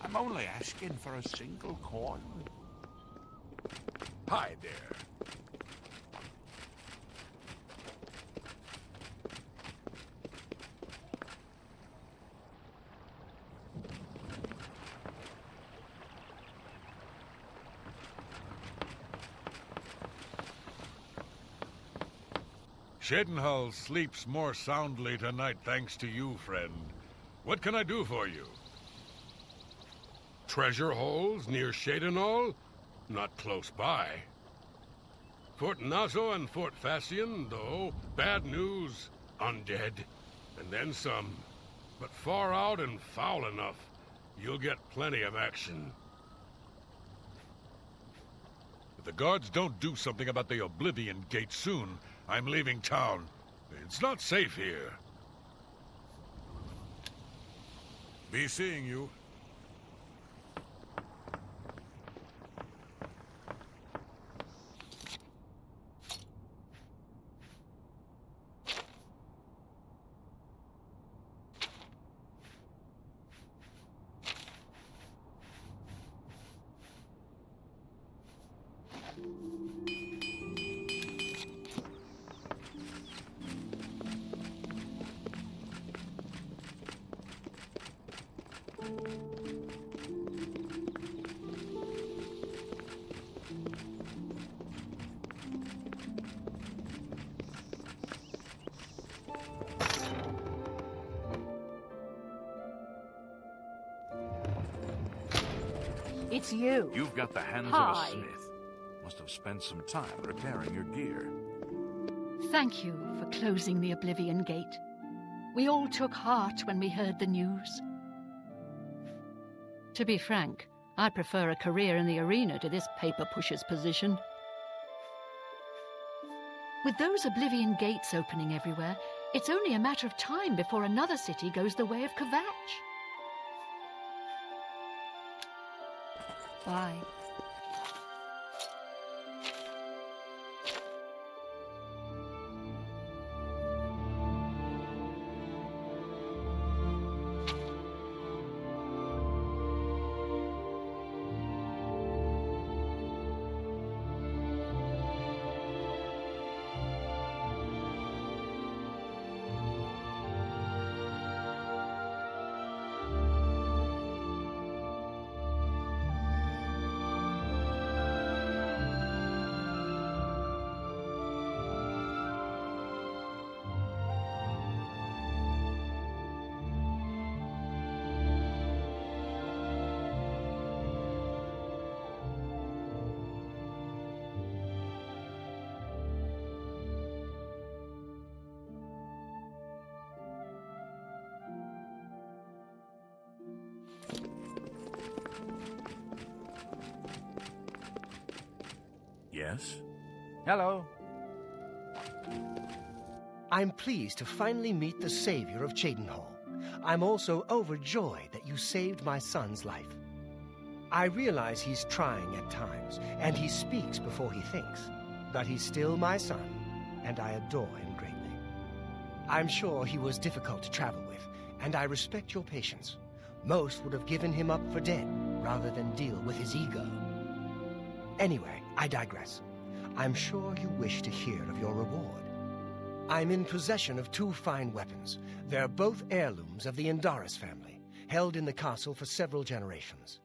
I'm only asking for a single coin. Hi there. Cyrodiil sleeps more soundly tonight thanks to you, friend. What can I do for you? Treasure holes near Cyrodiil? Not close by. Fort Nazo and Fort Facian, though, bad news, undead, and then some. But far out and foul enough, you'll get plenty of action. If the guards don't do something about the Oblivion Gate soon, I'm leaving town. It's not safe here. Be seeing you. It's you. You've got the hands Hi. of a smith. Must have spent some time repairing your gear. Thank you for closing the Oblivion Gate. We all took heart when we heard the news. To be frank, I prefer a career in the arena to this paper pusher's position. With those Oblivion Gates opening everywhere, it's only a matter of time before another city goes the way of Kvatch. Bye. Yes? Hello. I'm pleased to finally meet the savior of Cyrodiil. I'm also overjoyed that you saved my son's life. I realize he's trying at times, and he speaks before he thinks. But he's still my son, and I adore him greatly. I'm sure he was difficult to travel with, and I respect your patience. Most would have given him up for dead, rather than deal with his ego. Anyway, I digress. I'm sure you wish to hear of your reward. I'm in possession of 2 fine weapons. They're both heirlooms of the Indaris family, held in the castle for several generations.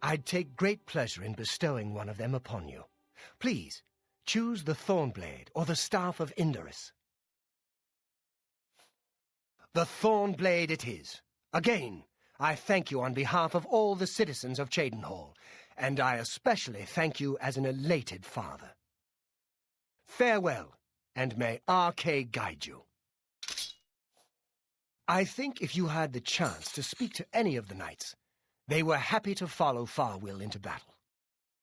I'd take great pleasure in bestowing one of them upon you. Please, choose the Thornblade or the Staff of Indaris. The Thornblade it is. Again, I thank you on behalf of all the citizens of Cyrodiil, and I especially thank you as an elated father. Farewell, and may RK guide you. I think if you had the chance to speak to any of the knights, they were happy to follow Farwill into battle.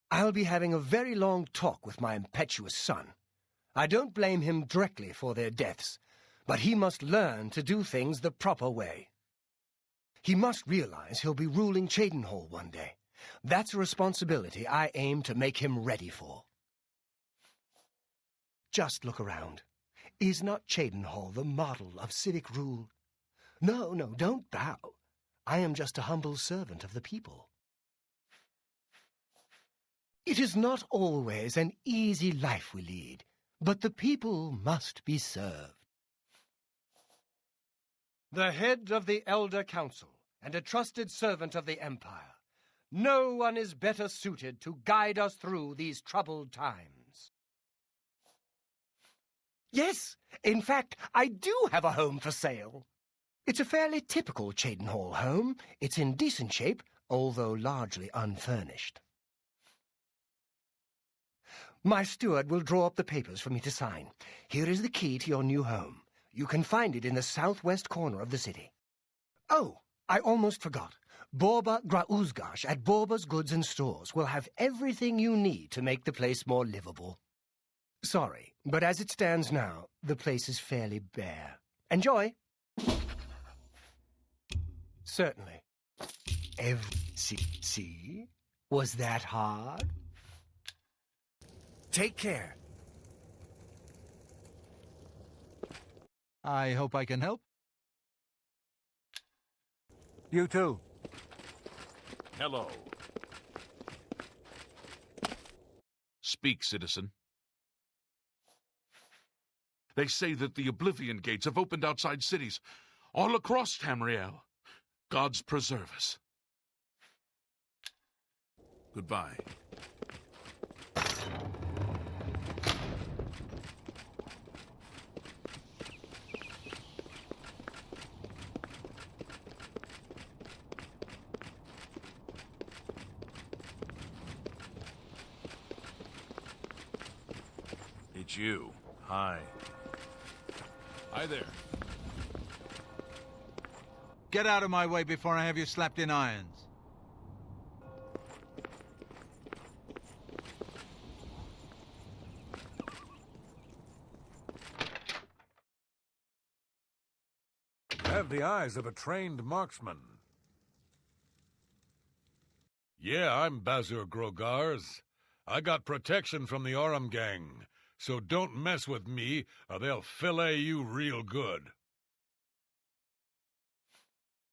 I'll be having a very long talk with my impetuous son. I don't blame him directly for their deaths, but he must learn to do things the proper way. He must realize he'll be ruling Cyrodiil one day. That's a responsibility I aim to make him ready for. Just look around. Is not Cyrodiil the model of civic rule? No, don't bow. I am just a humble servant of the people. It is not always an easy life we lead, but the people must be served. The head of the Elder Council and a trusted servant of the Empire, no one is better suited to guide us through these troubled times. Yes, in fact, I do have a home for sale. It's a fairly typical Cheydinhal home. It's in decent shape, although largely unfurnished. My steward will draw up the papers for me to sign. Here is the key to your new home. You can find it in the southwest corner of the city. Oh, I almost forgot. Borba Grauzgash at Borba's Goods and Stores will have everything you need to make the place more livable. Sorry, but as it stands now, the place is fairly bare. Enjoy! Certainly. See? Was that hard? Take care. I hope I can help. You too. Hello. Speak, citizen. They say that the Oblivion gates have opened outside cities, all across Tamriel. Gods preserve us. Goodbye. It's you. Hi. Hi there. Get out of my way before I have you slapped in irons. Have the eyes of a trained marksman. Yeah, I'm Bazur Grogars. I got protection from the Aurum gang, so don't mess with me or they'll fillet you real good.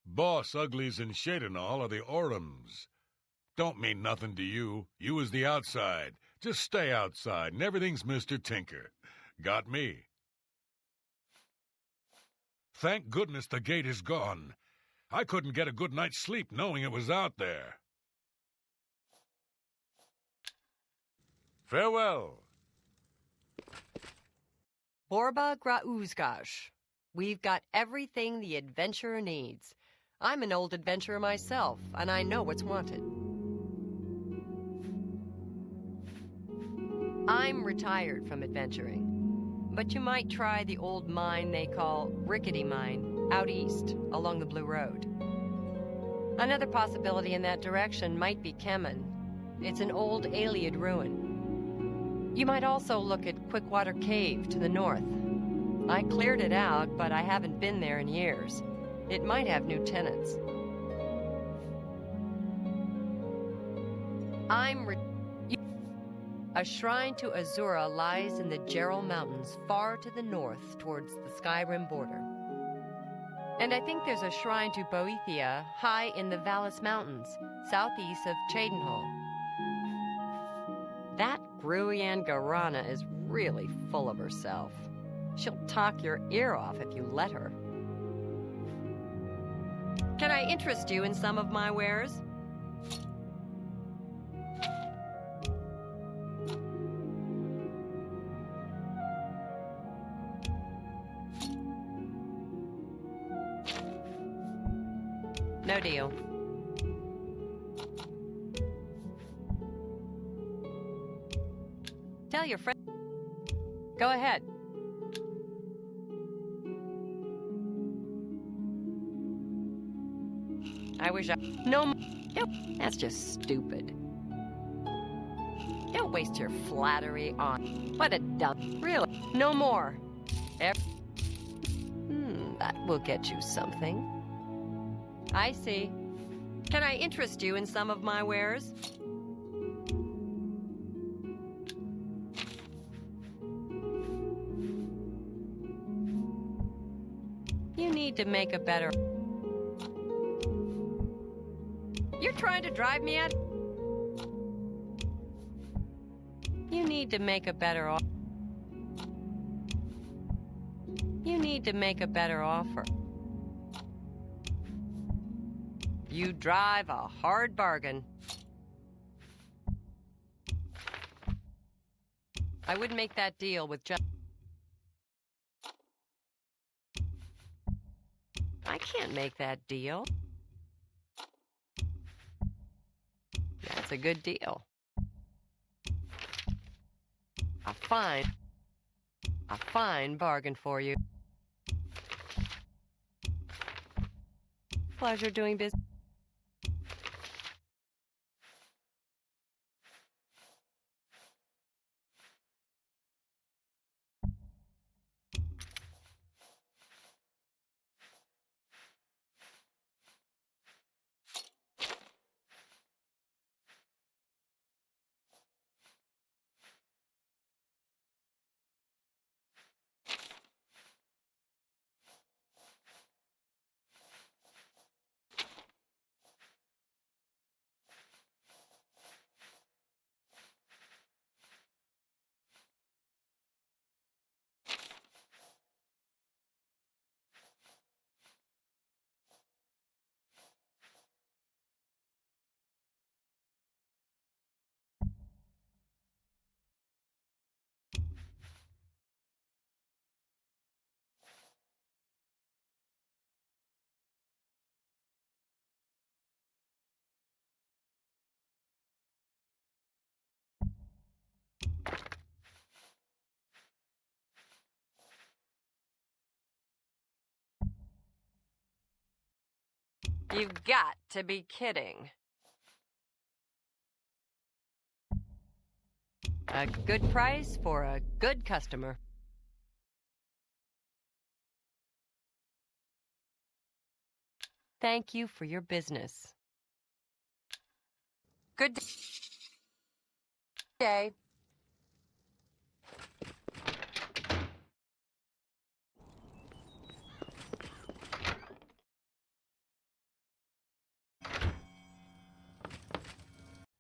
Boss uglies in Cheydinhal are the Aurums. Don't mean nothing to you. You is the outside. Just stay outside and everything's Mr. Tinker. Got me. Thank goodness the gate is gone. I couldn't get a good night's sleep knowing it was out there. Farewell. Borba Grauzgash. We've got everything the adventurer needs. I'm an old adventurer myself, and I know what's wanted. I'm retired from adventuring, but you might try the old mine they call Rickety Mine, out east, along the Blue Road. Another possibility in that direction might be Kemen. It's an old Iliad ruin. You might also look at Quickwater Cave to the north. I cleared it out, but I haven't been there in years. It might have new tenants. A shrine to Azura lies in the Gerald Mountains, far to the north, towards the Skyrim border. And I think there's a shrine to Boethia high in the Vallis Mountains, southeast of Cheydinhal. That Gruyan Garana is really full of herself. She'll talk your ear off if you let her. Can I interest you in some of my wares? No deal. Tell your friend. Go ahead. I wish I... No, that's just stupid. Don't waste your flattery on... What a dumb... Really, no more. That will get you something. I see. Can I interest you in some of my wares? You need to make a better... You're trying to drive me out? You need to make a better offer. You need to make a better offer. You drive a hard bargain. I wouldn't make that deal with just... I can't make that deal. That's a good deal. A fine bargain for you. Pleasure doing business. You've got to be kidding. A good price for a good customer. Thank you for your business. Good day.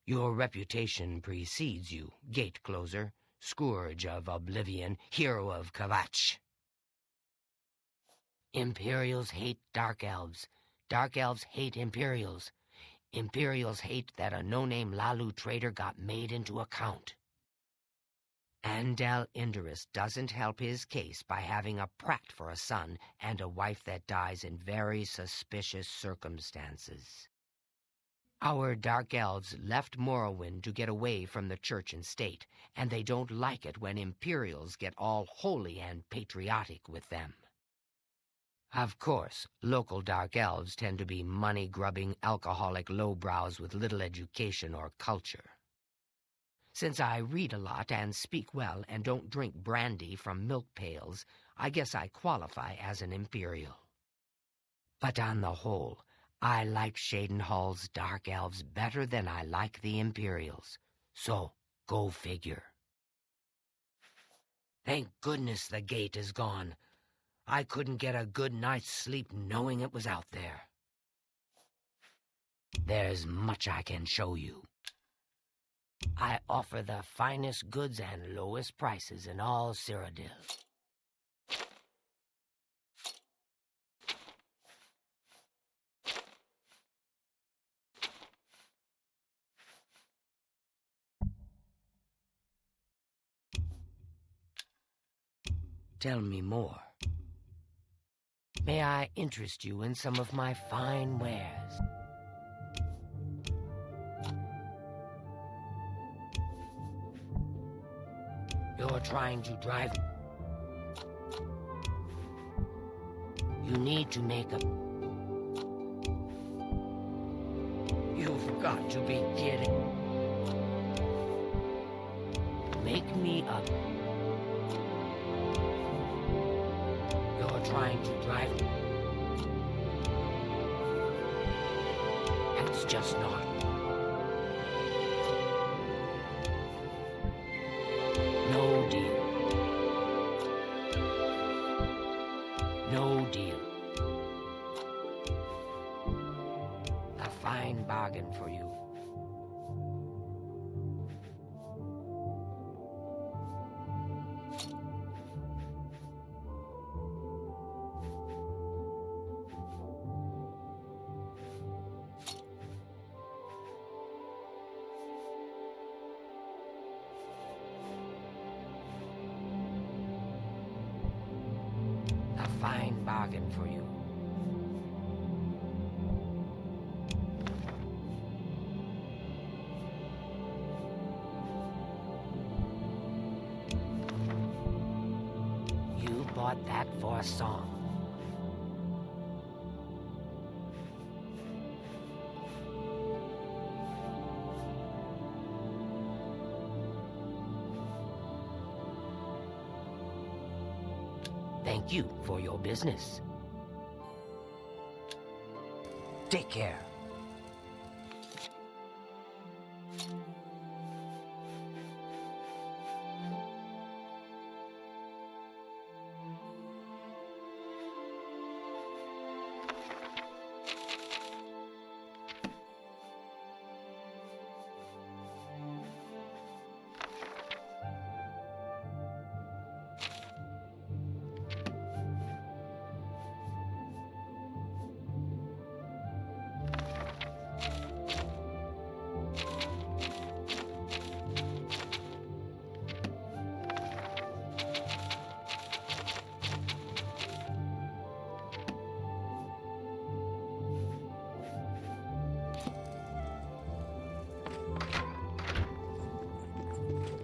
Your reputation precedes you, gate closer, scourge of Oblivion, hero of Kvatch. Imperials hate Dark Elves. Dark Elves hate Imperials. Imperials hate that a no-name Lalu trader got made into a count. Andal Indurus doesn't help his case by having a prat for a son and a wife that dies in very suspicious circumstances. Our Dark Elves left Morrowind to get away from the church and state, and they don't like it when Imperials get all holy and patriotic with them. Of course, local Dark Elves tend to be money-grubbing, alcoholic lowbrows with little education or culture. Since I read a lot and speak well and don't drink brandy from milk pails, I guess I qualify as an Imperial. But on the whole, I like Cheydinhall's Dark Elves better than I like the Imperials. So, go figure. Thank goodness the gate is gone. I couldn't get a good night's sleep knowing it was out there. There's much I can show you. I offer the finest goods and lowest prices in all Cyrodiil. Tell me more. May I interest you in some of my fine wares? You're trying to drive... You need to make a... You've got to be kidding. Make me a... You're trying to drive... That's just not... No deal. No deal. A fine bargain for you. A fine bargain for you. You bought that for a song. Thank you for your business. Take care.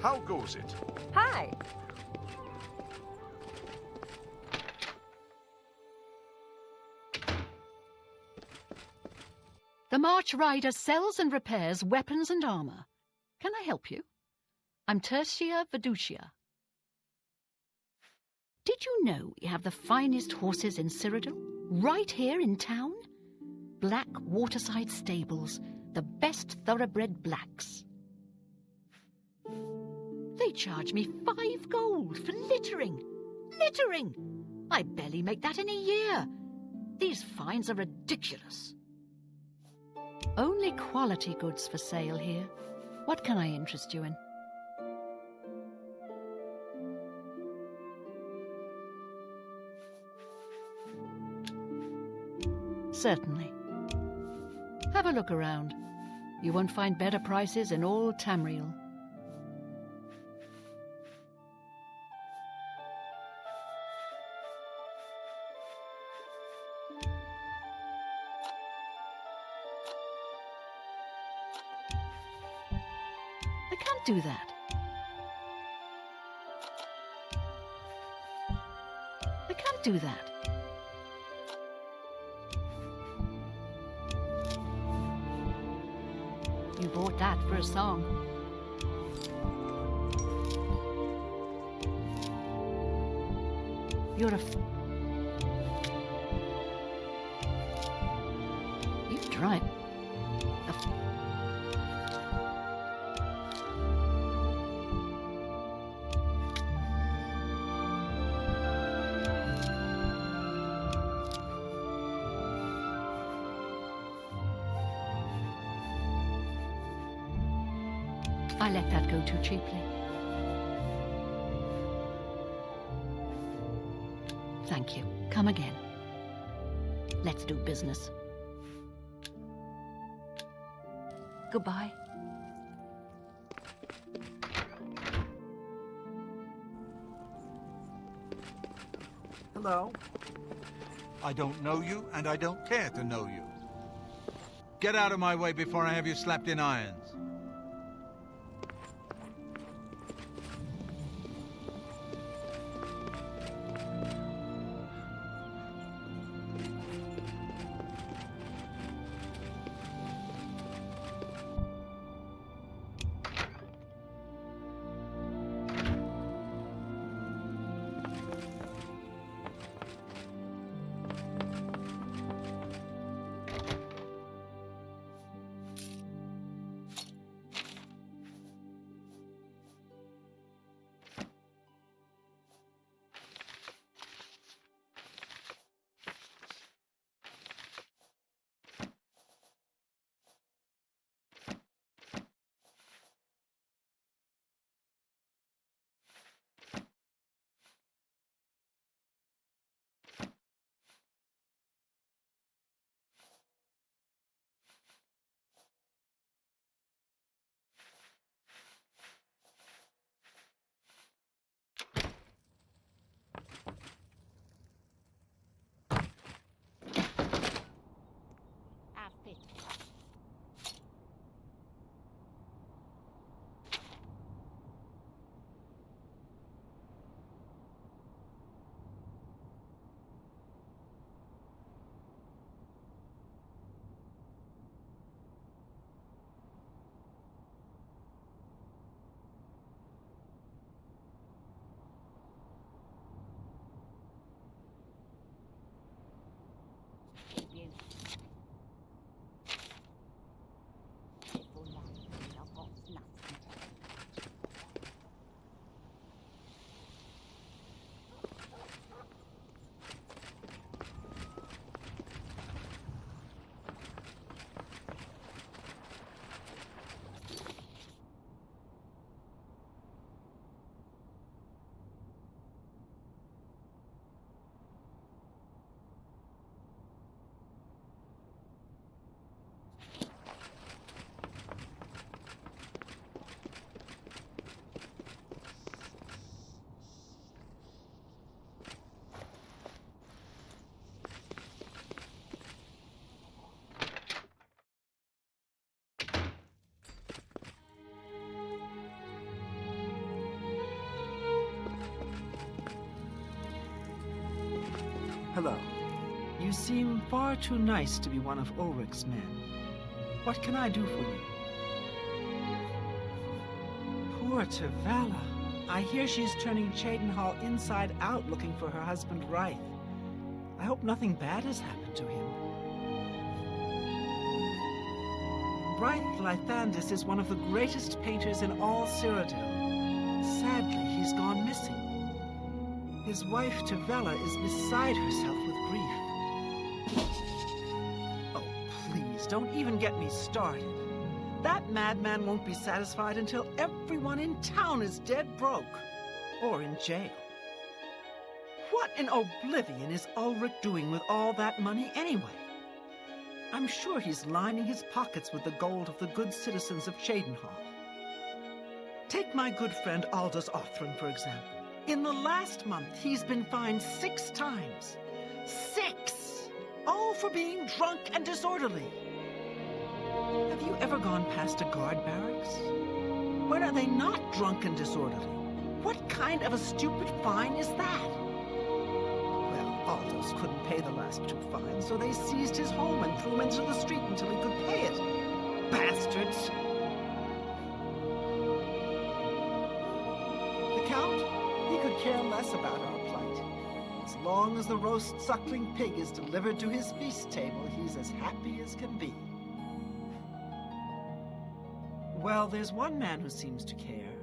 How goes it? Hi. The March Rider sells and repairs weapons and armor. Can I help you? I'm Tertia Veducia. Did you know we have the finest horses in Cyrodiil? Right here in town? Black waterside stables, the best thoroughbred blacks. They charge me 5 gold for littering. Littering! I barely make that in a year. These fines are ridiculous. Only quality goods for sale here. What can I interest you in? Certainly. Have a look around. You won't find better prices in all Tamriel. I can't do that. I can't do that. You bought that for a song. You're a You drive I let that go too cheaply. Thank you. Come again. Let's do business. Goodbye. Hello? I don't know you, and I don't care to know you. Get out of my way before I have you slapped in irons. Hello. You seem far too nice to be one of Ulrich's men. What can I do for you? Poor Tyrella. I hear she's turning Cheydinhal inside out looking for her husband Reith. I hope nothing bad has happened to him. Reith Lythandis is one of the greatest painters in all Cyrodiil. Sadly, he's gone missing. His wife Tyrella is beside herself with grief. Oh, please, don't even get me started. That madman won't be satisfied until everyone in town is dead broke. Or in jail. What in Oblivion is Ulrich doing with all that money anyway? I'm sure he's lining his pockets with the gold of the good citizens of Cheydinhal. Take my good friend Aldous Othram, for example. In the last month, he's been fined 6 times. 6! All for being drunk and disorderly. Have you ever gone past a guard barracks? When are they not drunk and disorderly? What kind of a stupid fine is that? Well, Aldous couldn't pay the last 2 fines, so they seized his home and threw him into the street until he could pay it. Bastards! The Count? He could care less about our plight. As long as the roast suckling pig is delivered to his feast table, he's as happy as can be. Well, there's one man who seems to care.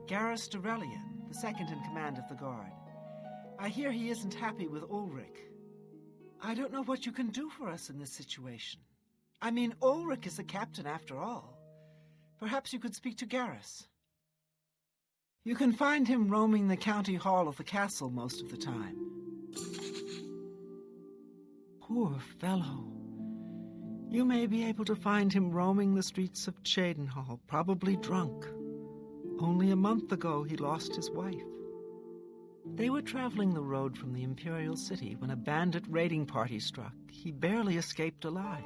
Garrus Durelian, the second in command of the guard. I hear he isn't happy with Ulrich. I don't know what you can do for us in this situation. I mean, Ulrich is the captain after all. Perhaps you could speak to Garrus. You can find him roaming the county hall of the castle most of the time. Poor fellow. You may be able to find him roaming the streets of Cheydinhal, probably drunk. Only a month ago he lost his wife. They were traveling the road from the Imperial city when a bandit raiding party struck. He barely escaped alive.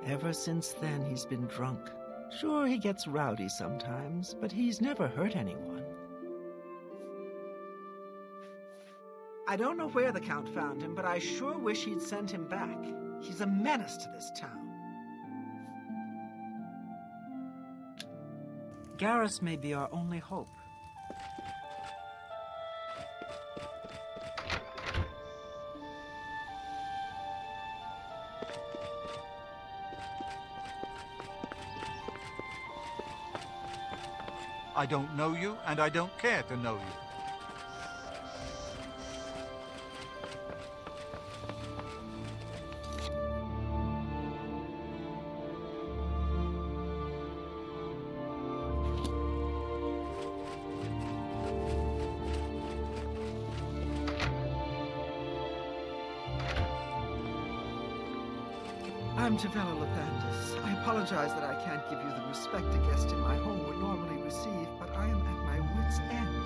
Ever since then he's been drunk. Sure, he gets rowdy sometimes, but he's never hurt anyone. I don't know where the Count found him, but I sure wish he'd send him back. He's a menace to this town. Garrus may be our only hope. I don't know you, and I don't care to know you. I'm Tyrella Lathandis. I apologize that I can't give you the respect a guest in my home would normally receive, but I am at my wit's end.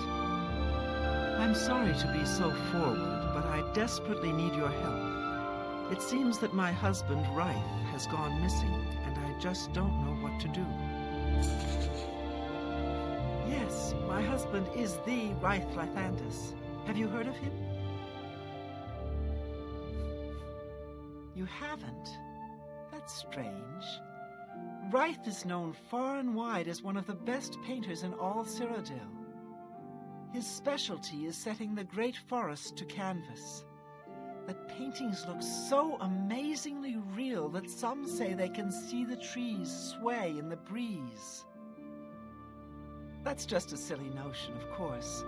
I'm sorry to be so forward, but I desperately need your help. It seems that my husband, Reith, has gone missing, and I just don't know what to do. Yes, my husband is the Reith Lythandis. Have you heard of him? You haven't? That's strange. Reith is known far and wide as one of the best painters in all Cyrodiil. His specialty is setting the great forest to canvas. The paintings look so amazingly real that some say they can see the trees sway in the breeze. That's just a silly notion, of course,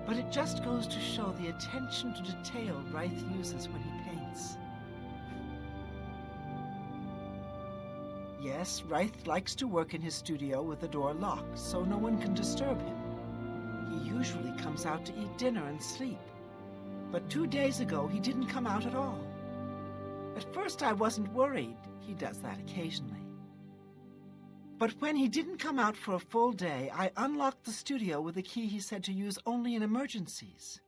but it just goes to show the attention to detail Reith uses when he paints. Yes, Reith likes to work in his studio with the door locked, so no one can disturb him. He usually comes out to eat dinner and sleep. But 2 days ago, he didn't come out at all. At first, I wasn't worried. He does that occasionally. But when he didn't come out for a full day, I unlocked the studio with a key he said to use only in emergencies.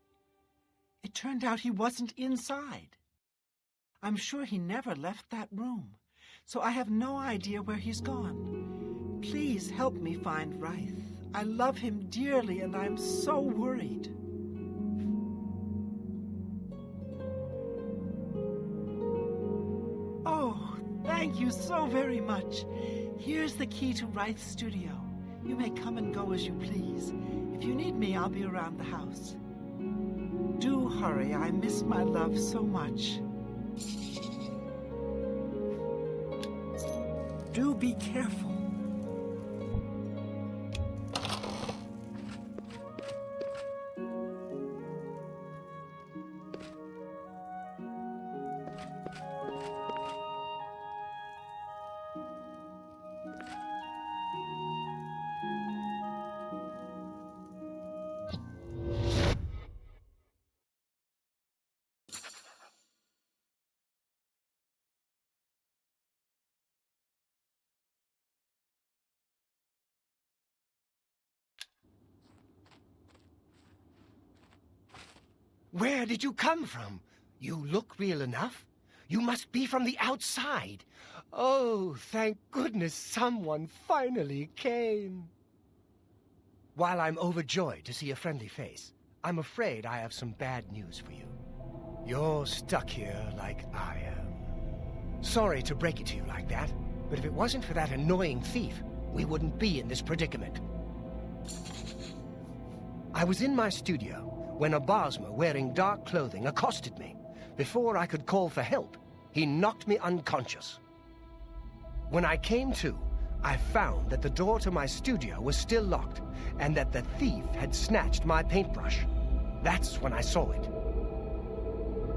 It turned out he wasn't inside. I'm sure he never left that room. So I have no idea where he's gone. Please help me find Reith. I love him dearly, and I'm so worried. Thank you so very much. Here's the key to Wraith's studio. You may come and go as you please. If you need me, I'll be around the house. Do hurry, I miss my love so much. Do be careful. Where did you come from? You look real enough. You must be from the outside. Oh, thank goodness someone finally came. While I'm overjoyed to see a friendly face, I'm afraid I have some bad news for you. You're stuck here like I am. Sorry to break it to you like that, but if it wasn't for that annoying thief, we wouldn't be in this predicament. I was in my studio when a Bosmer wearing dark clothing accosted me. Before I could call for help, he knocked me unconscious. When I came to, I found that the door to my studio was still locked, and that the thief had snatched my paintbrush. That's when I saw it.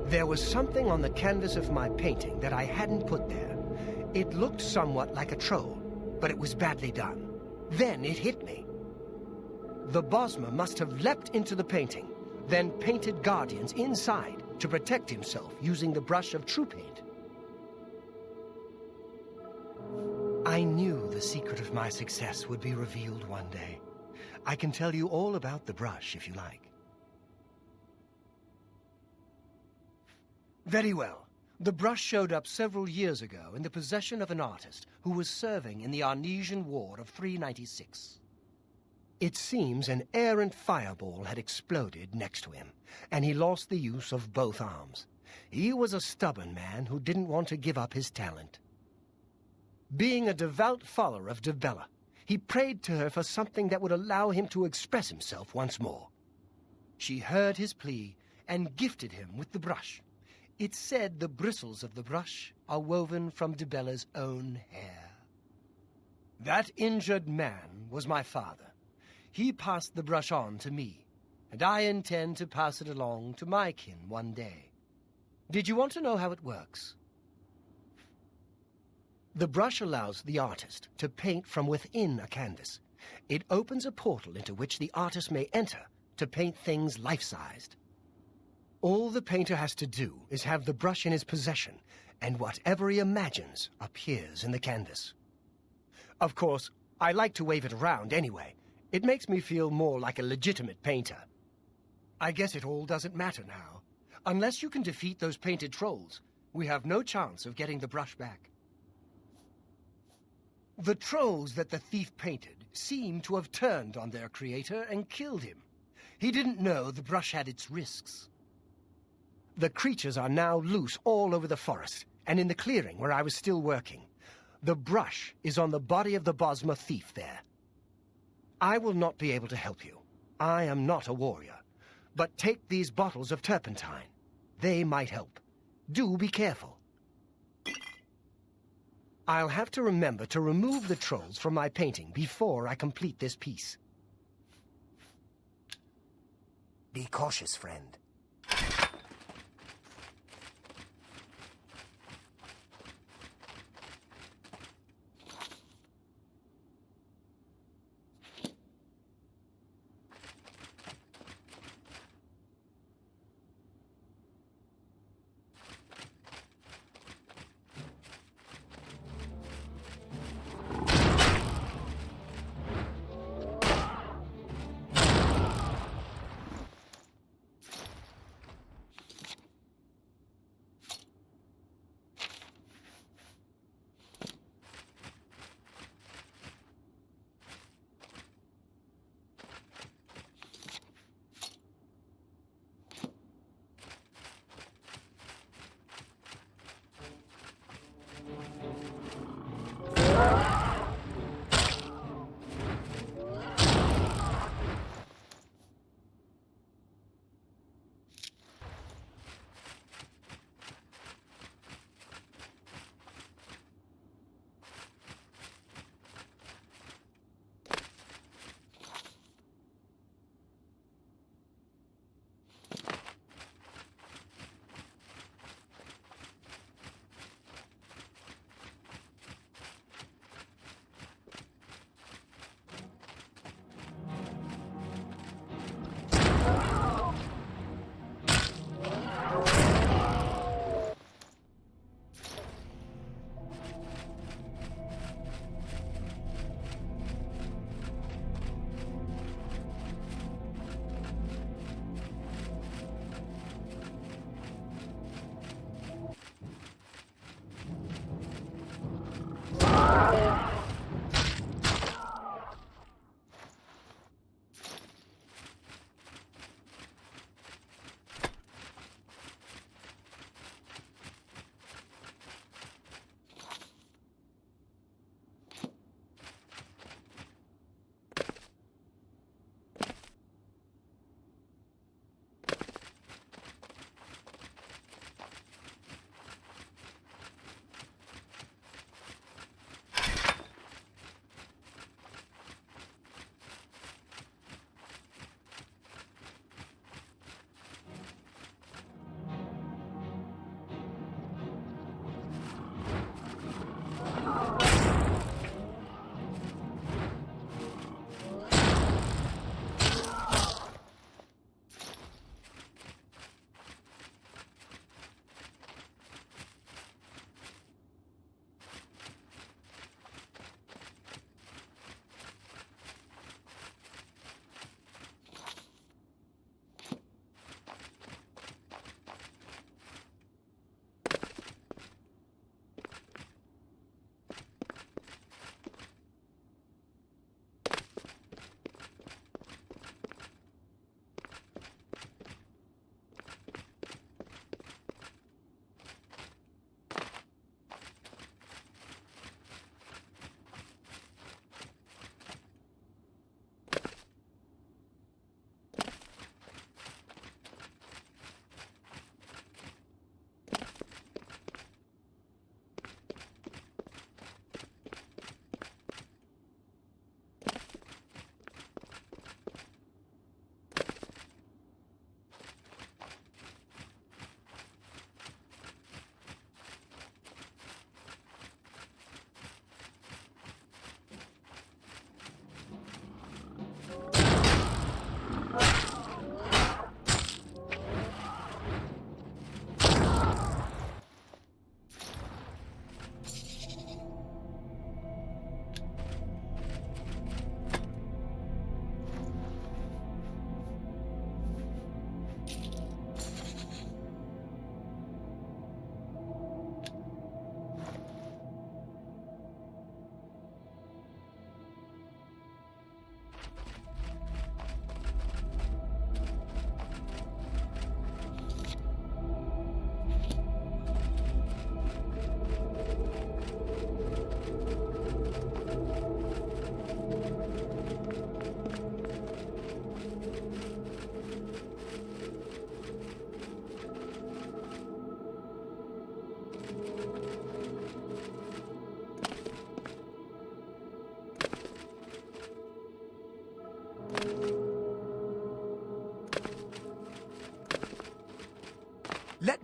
There was something on the canvas of my painting that I hadn't put there. It looked somewhat like a troll, but it was badly done. Then it hit me. The Bosmer must have leapt into the painting, then painted guardians inside to protect himself using the brush of true paint. I knew the secret of my success would be revealed one day. I can tell you all about the brush if you like. Very well. The brush showed up several years ago in the possession of an artist who was serving in the Arnesian War of 396. It seems an errant fireball had exploded next to him, and he lost the use of both arms. He was a stubborn man who didn't want to give up his talent. Being a devout follower of Dibella, he prayed to her for something that would allow him to express himself once more. She heard his plea and gifted him with the brush. It's said the bristles of the brush are woven from Dibella's own hair. That injured man was my father. He passed the brush on to me, and I intend to pass it along to my kin one day. Did you want to know how it works? The brush allows the artist to paint from within a canvas. It opens a portal into which the artist may enter to paint things life-sized. All the painter has to do is have the brush in his possession, and whatever he imagines appears in the canvas. Of course, I like to wave it around anyway. It makes me feel more like a legitimate painter. I guess it all doesn't matter now. Unless you can defeat those painted trolls, we have no chance of getting the brush back. The trolls that the thief painted seem to have turned on their creator and killed him. He didn't know the brush had its risks. The creatures are now loose all over the forest, and in the clearing where I was still working. The brush is on the body of the Bosmer thief there. I will not be able to help you. I am not a warrior. But take these bottles of turpentine. They might help. Do be careful. I'll have to remember to remove the trolls from my painting before I complete this piece. Be cautious, friend.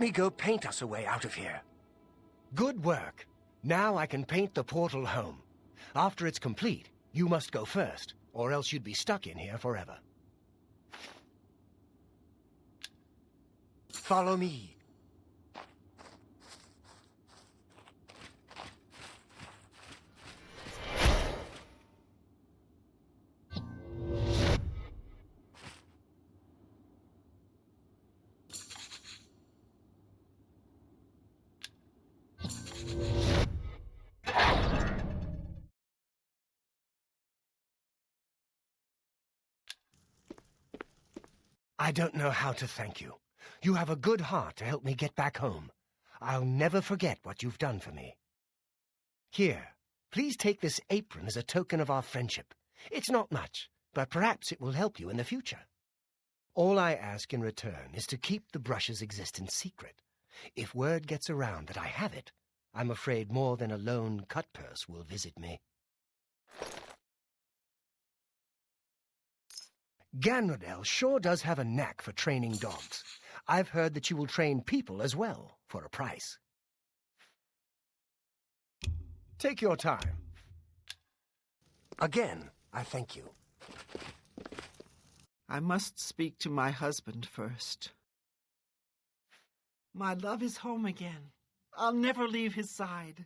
me go paint us a way out of here. Good work. Now I can paint the portal home. After it's complete, you must go first, or else you'd be stuck in here forever. Follow me. I don't know how to thank you. You have a good heart to help me get back home. I'll never forget what you've done for me. Here, please take this apron as a token of our friendship. It's not much, but perhaps it will help you in the future. All I ask in return is to keep the brush's existence secret. If word gets around that I have it, I'm afraid more than a lone cut-purse will visit me. Ganrodel sure does have a knack for training dogs. I've heard that you will train people as well, for a price. Take your time. Again, I thank you. I must speak to my husband first. My love is home again. I'll never leave his side.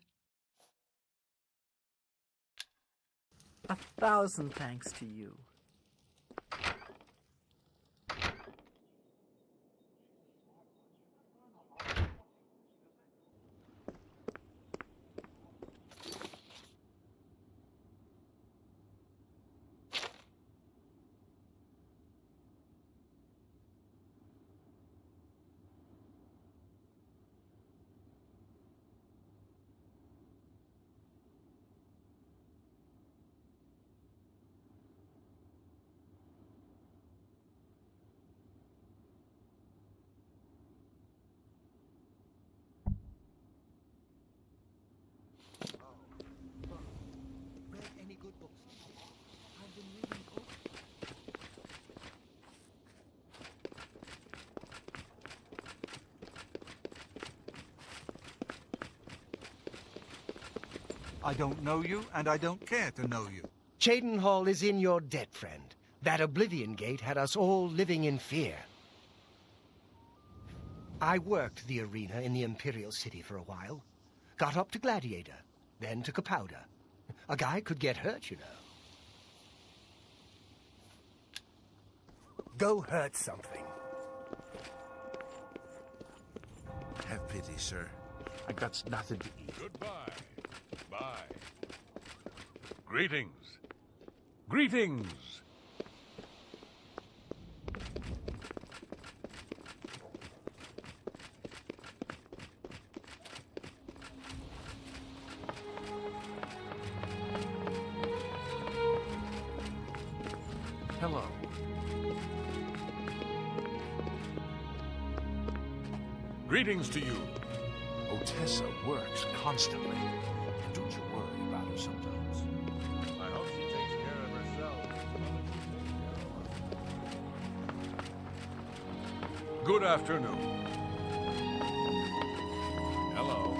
1,000 thanks to you. I don't know you, and I don't care to know you. Cheydinhal is in your debt, friend. That Oblivion Gate had us all living in fear. I worked the arena in the Imperial city for a while. Got up to Gladiator, then to Capowder. A guy could get hurt, you know. Go hurt something. Have pity, sir. I got nothing to eat. Goodbye. Bye. Greetings. Greetings. Hello. Greetings to you. Otessa works constantly. And don't you worry about her sometimes. I hope she takes care of herself. Good afternoon. Hello.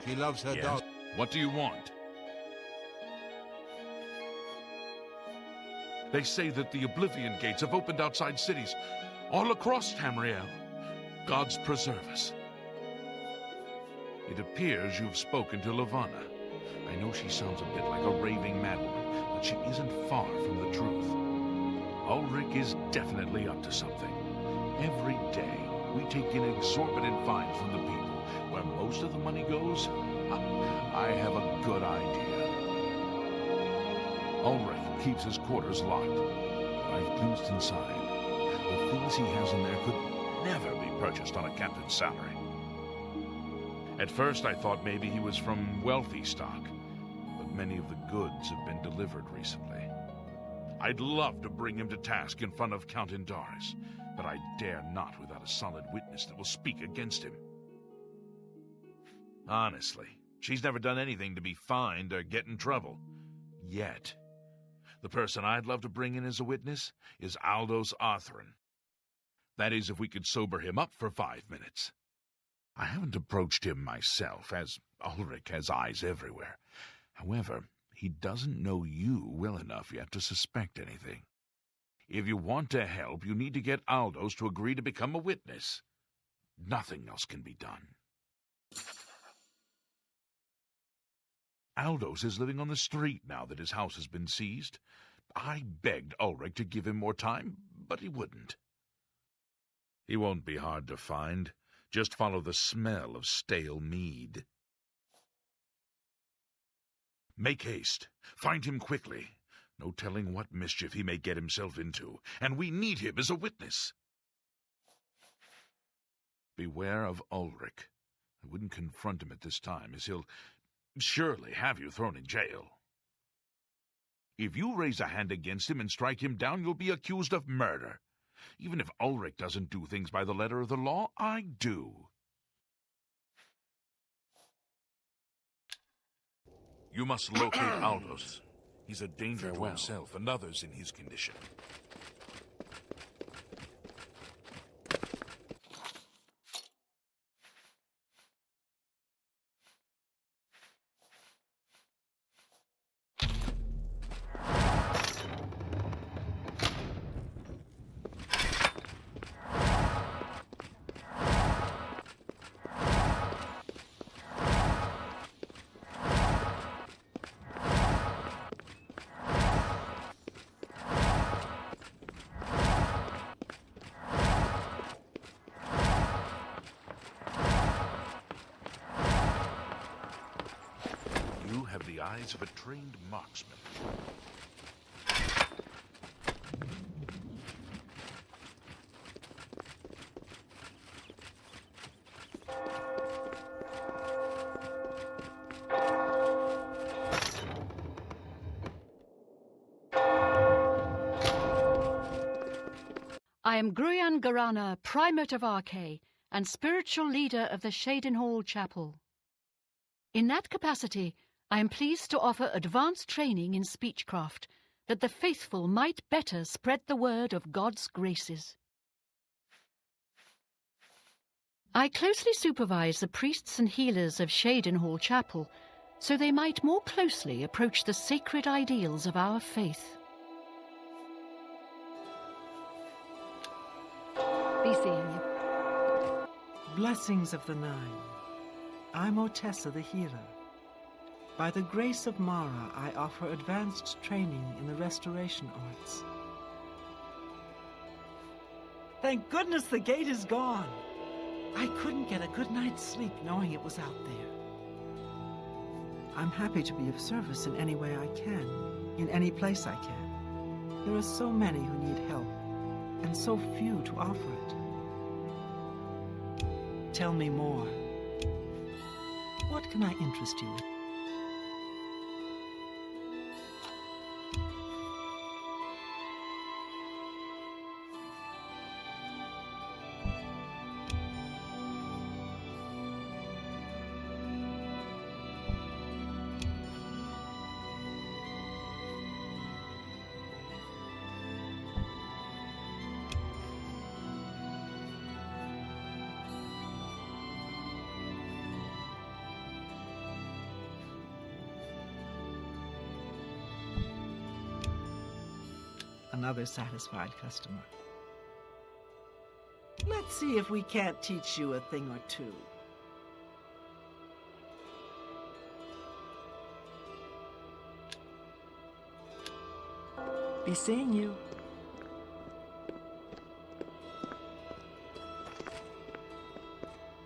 She loves her Yes. dog. What do you want? They say that the Oblivion gates have opened outside cities, all across Tamriel. Gods preserve us. It appears you've spoken to Lavanna. I know she sounds a bit like a raving madwoman, but she isn't far from the truth. Ulrich is definitely up to something. Every day, we take in exorbitant fines from the people. Where most of the money goes, I have a good idea. Ulrich keeps his quarters locked. I've glimpsed inside. The things he has in there could never be purchased on a captain's salary. At first, I thought maybe he was from wealthy stock, many of the goods have been delivered recently. I'd love to bring him to task in front of Count Indaris, but I dare not without a solid witness that will speak against him. Honestly, she's never done anything to be fined or get in trouble. Yet. The person I'd love to bring in as a witness is Aldous Arthurn. That is, if we could sober him up for 5 minutes. I haven't approached him myself, as Ulrich has eyes everywhere. However, he doesn't know you well enough yet to suspect anything. If you want to help, you need to get Aldous to agree to become a witness. Nothing else can be done. Aldous is living on the street now that his house has been seized. I begged Ulrich to give him more time, but he wouldn't. He won't be hard to find. Just follow the smell of stale mead. Make haste. Find him quickly. No telling what mischief he may get himself into, and we need him as a witness. Beware of Ulrich. I wouldn't confront him at this time, as he'll surely have you thrown in jail. If you raise a hand against him and strike him down, you'll be accused of murder. Even if Ulrich doesn't do things by the letter of the law, I do. You must locate Aldous. He's a danger to himself and others in his condition. The eyes of a trained marksman. I am Gruyan Garana, Primate of Arkay, and spiritual leader of the Shaidenhall Chapel. In that capacity, I am pleased to offer advanced training in speechcraft, that the faithful might better spread the word of God's graces. I closely supervise the priests and healers of Shaidenhall Chapel, so they might more closely approach the sacred ideals of our faith. Be seeing you. Blessings of the Nine. I'm Otessa the healer. By the grace of Mara, I offer advanced training in the restoration arts. Thank goodness the gate is gone. I couldn't get a good night's sleep knowing it was out there. I'm happy to be of service in any way I can, in any place I can. There are so many who need help, and so few to offer it. Tell me more. What can I interest you in? Another satisfied customer. Let's see if we can't teach you a thing or two. Be seeing you.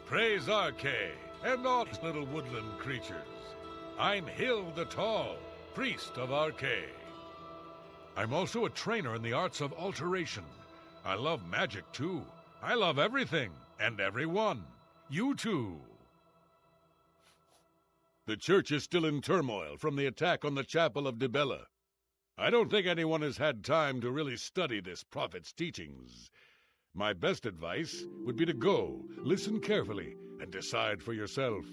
Praise Arkay, and all its little woodland creatures. I'm Hill the Tall, priest of Arkay. I'm also a trainer in the arts of alteration. I love magic, too. I love everything, and everyone. You too. The church is still in turmoil from the attack on the chapel of Dibella. I don't think anyone has had time to really study this prophet's teachings. My best advice would be to go, listen carefully, and decide for yourself.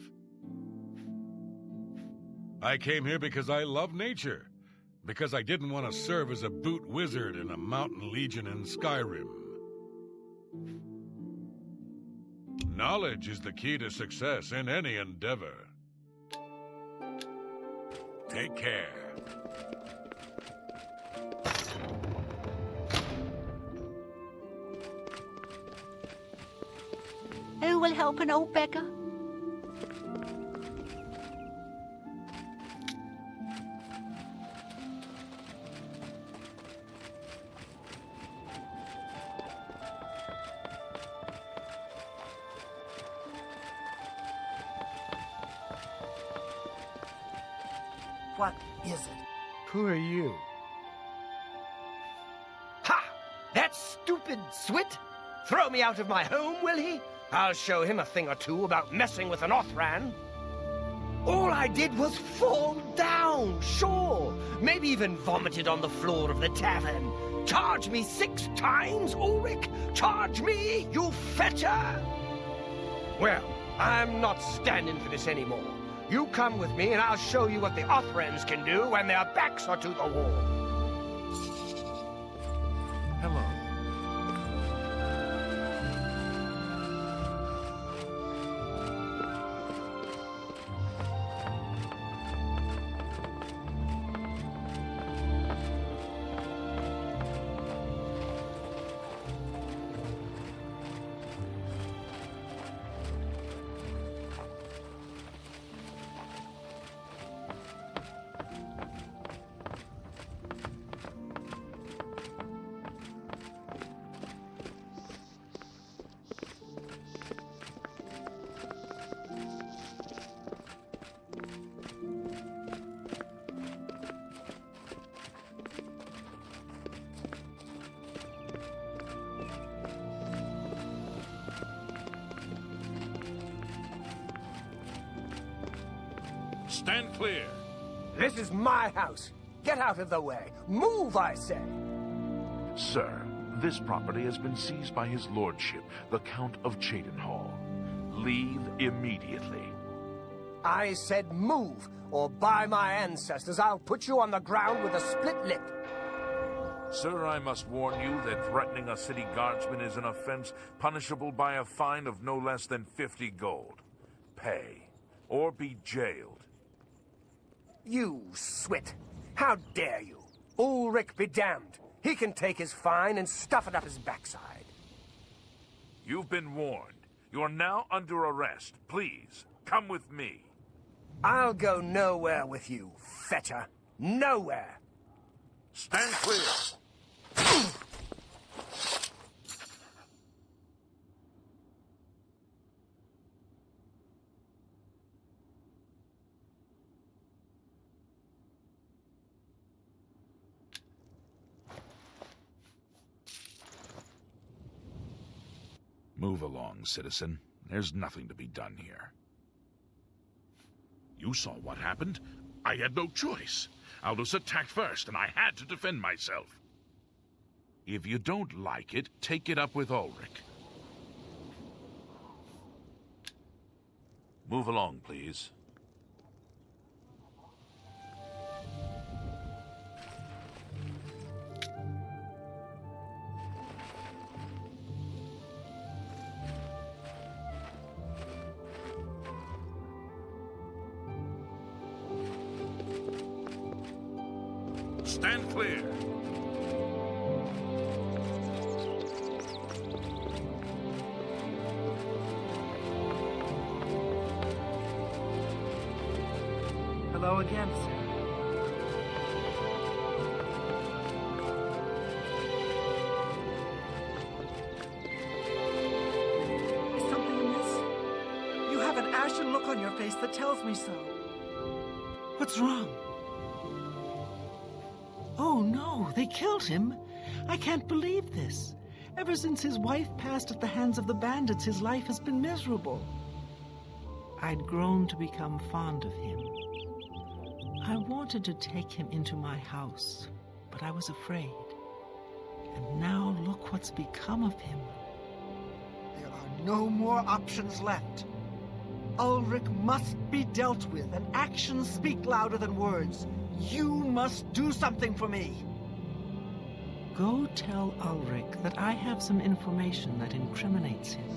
I came here because I love nature, because I didn't want to serve as a boot wizard in a mountain legion in Skyrim. Knowledge is the key to success in any endeavor. Take care. Who will help an old beggar? What is it? Who are you? Ha! That stupid Swit? Throw me out of my home, will he? I'll show him a thing or two about messing with an Othran. All I did was fall down, sure. Maybe even vomited on the floor of the tavern. Charge me 6 times, Ulrich? Charge me, you fetter! Well, I'm not standing for this anymore. You come with me and I'll show you what the Othrans can do when their backs are to the wall. Hello. Stand clear. This is my house. Get out of the way. Move, I say. Sir, this property has been seized by his lordship, the Count of Cheydinhal. Leave immediately. I said move, or by my ancestors, I'll put you on the ground with a split lip. Sir, I must warn you that threatening a city guardsman is an offense punishable by a fine of no less than 50 gold. Pay, or be jailed. You Swit! How dare you? Ulrich be damned. He can take his fine and stuff it up his backside. You've been warned. You are now under arrest. Please, come with me. I'll go nowhere with you, fetcher. Nowhere. Stand clear. Move along, citizen. There's nothing to be done here. You saw what happened. I had no choice. Aldous attacked first, and I had to defend myself. If you don't like it, take it up with Ulrich. Move along, please. Stand clear. Hello again, sir. Is something amiss? You have an ashen look on your face that tells me so. What's wrong? Oh no, they killed him. I can't believe this. Ever since his wife passed at the hands of the bandits, his life has been miserable. I'd grown to become fond of him. I wanted to take him into my house, but I was afraid. And now look what's become of him. There are no more options left. Ulrich must be dealt with, and actions speak louder than words. You must do something for me. Go tell Ulrich that I have some information that incriminates him.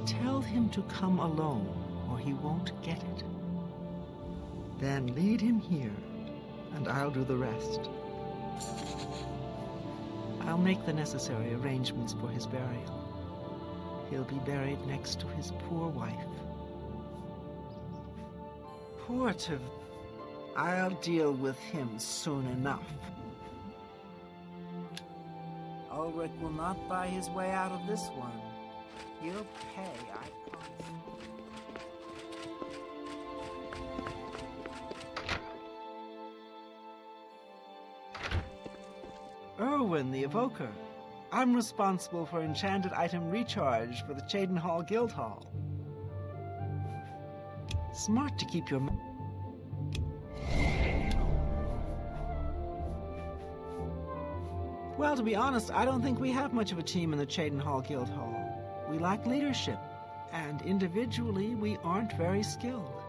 Tell him to come alone, or he won't get it. Then lead him here, and I'll do the rest. I'll make the necessary arrangements for his burial. He'll be buried next to his poor wife. Poor Tav... I'll deal with him soon enough. Ulrich will not buy his way out of this one. He'll pay, I promise. Erwin the Evoker. I'm responsible for enchanted item recharge for the Cheydinhal Guildhall. Smart to keep your... Well, to be honest, I don't think we have much of a team in the Cheydinhal Guildhall. We lack leadership, and individually we aren't very skilled.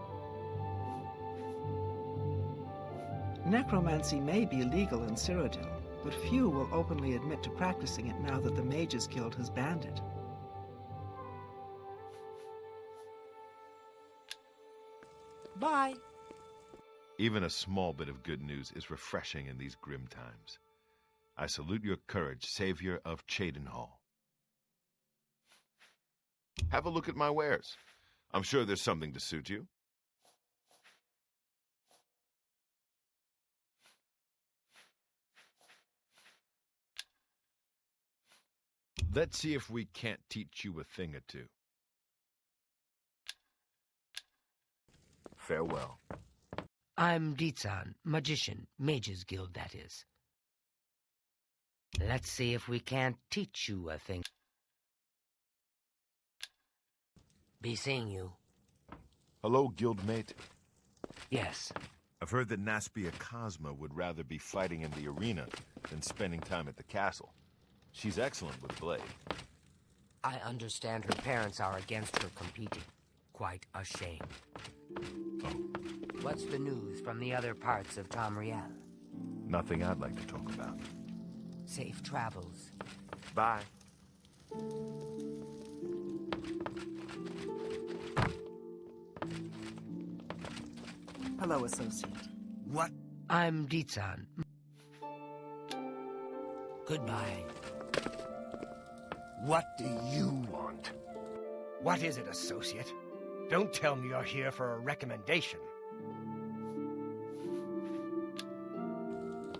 Necromancy may be legal in Cyrodiil, but few will openly admit to practicing it now that the Mages Guild has banned it. Bye! Even a small bit of good news is refreshing in these grim times. I salute your courage, Savior of Cheydinhal. Have a look at my wares. I'm sure there's something to suit you. Let's see if we can't teach you a thing or two. Farewell. I'm Dizan, magician, Mages Guild, that is. Let's see if we can't teach you a thing. Be seeing you. Hello, guildmate. Yes. I've heard that Naspia Cosma would rather be fighting in the arena than spending time at the castle. She's excellent with blade. I understand her parents are against her competing. Quite a shame. Oh. What's the news from the other parts of Tamriel? Nothing I'd like to talk about. Safe travels. Bye. Hello, associate. What? I'm Dizan. Goodbye. What do you want? What is it, associate? Don't tell me you're here for a recommendation.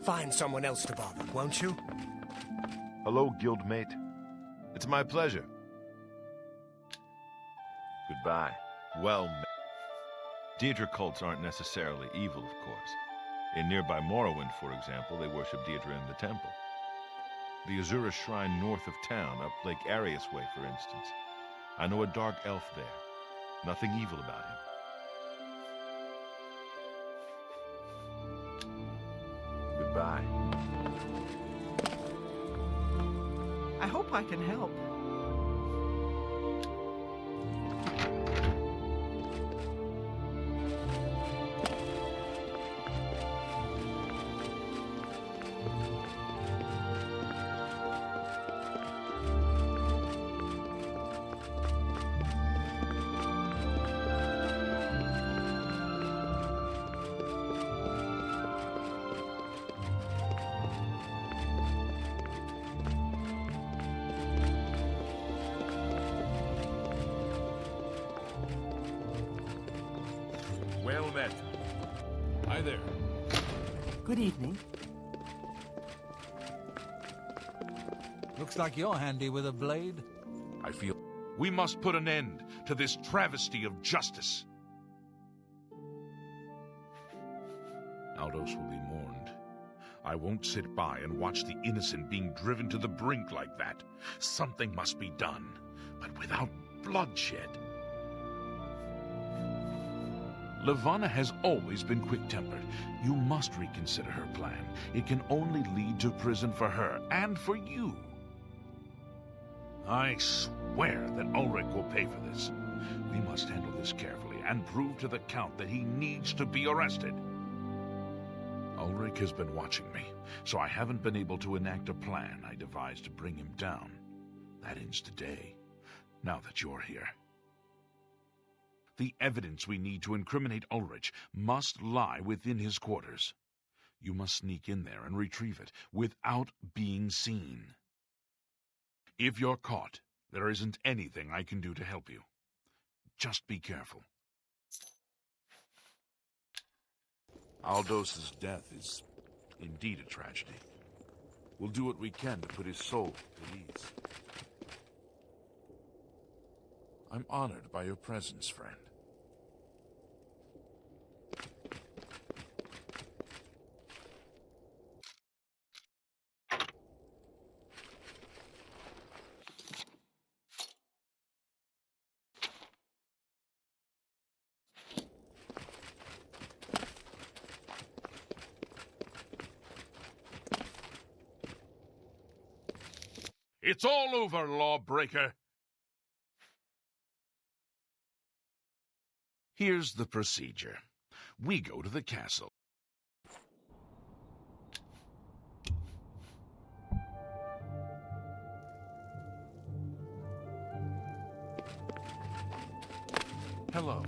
Find someone else to bother, won't you? Hello, guildmate. It's my pleasure. Goodbye. Well met. Daedra cults aren't necessarily evil, of course. In nearby Morrowind, for example, they worship Daedra in the temple. The Azura Shrine north of town, up Lake Arius Way, for instance. I know a dark elf there. Nothing evil about him. Goodbye. I hope I can help. Well met. Hi there. Good evening. Looks like you're handy with a blade. I feel we must put an end to this travesty of justice. Aldos will be mourned. I won't sit by and watch the innocent being driven to the brink like that. Something must be done, but without bloodshed. Levana has always been quick-tempered. You must reconsider her plan. It can only lead to prison for her and for you. I swear that Ulrich will pay for this. We must handle this carefully and prove to the Count that he needs to be arrested. Ulrich has been watching me, so I haven't been able to enact a plan I devised to bring him down. That ends today, now that you're here. The evidence we need to incriminate Ulrich must lie within his quarters. You must sneak in there and retrieve it without being seen. If you're caught, there isn't anything I can do to help you. Just be careful. Aldos's death is indeed a tragedy. We'll do what we can to put his soul at ease. I'm honored by your presence, friend. It's all over, lawbreaker! Here's the procedure. We go to the castle. Hello.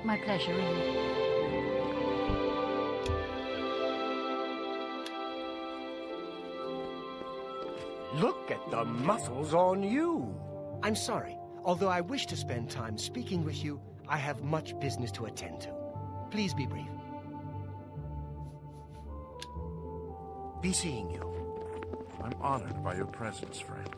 My pleasure, really. Look at the muscles on you. I'm sorry. Although I wish to spend time speaking with you, I have much business to attend to. Please be brief. Be seeing you. I'm honored by your presence, friend.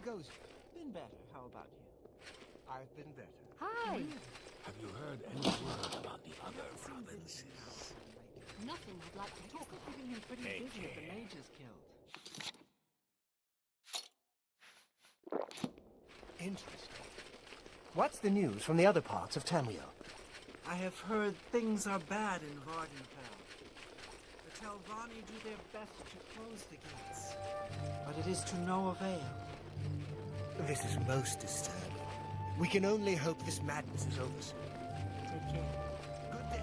goes it? Been better. How about you? I've been better. Hi! Have you heard any word about the other provinces? Nothing I'd like to talk about. Keeping him pretty busy with the mages killed. Interesting. What's the news from the other parts of Tamriel? I have heard things are bad in Vardenfell. The Telvanni do their best to close the gates, but it is to no avail. This is most disturbing. We can only hope this madness is over soon. Take care. Good day.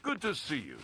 Good to see you.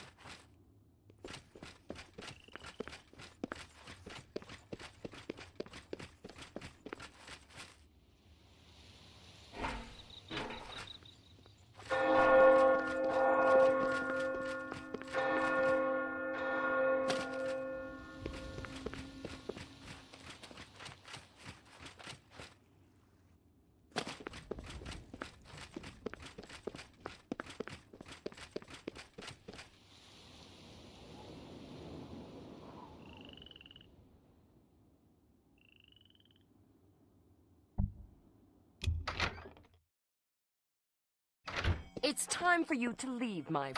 It's time for you to leave, my...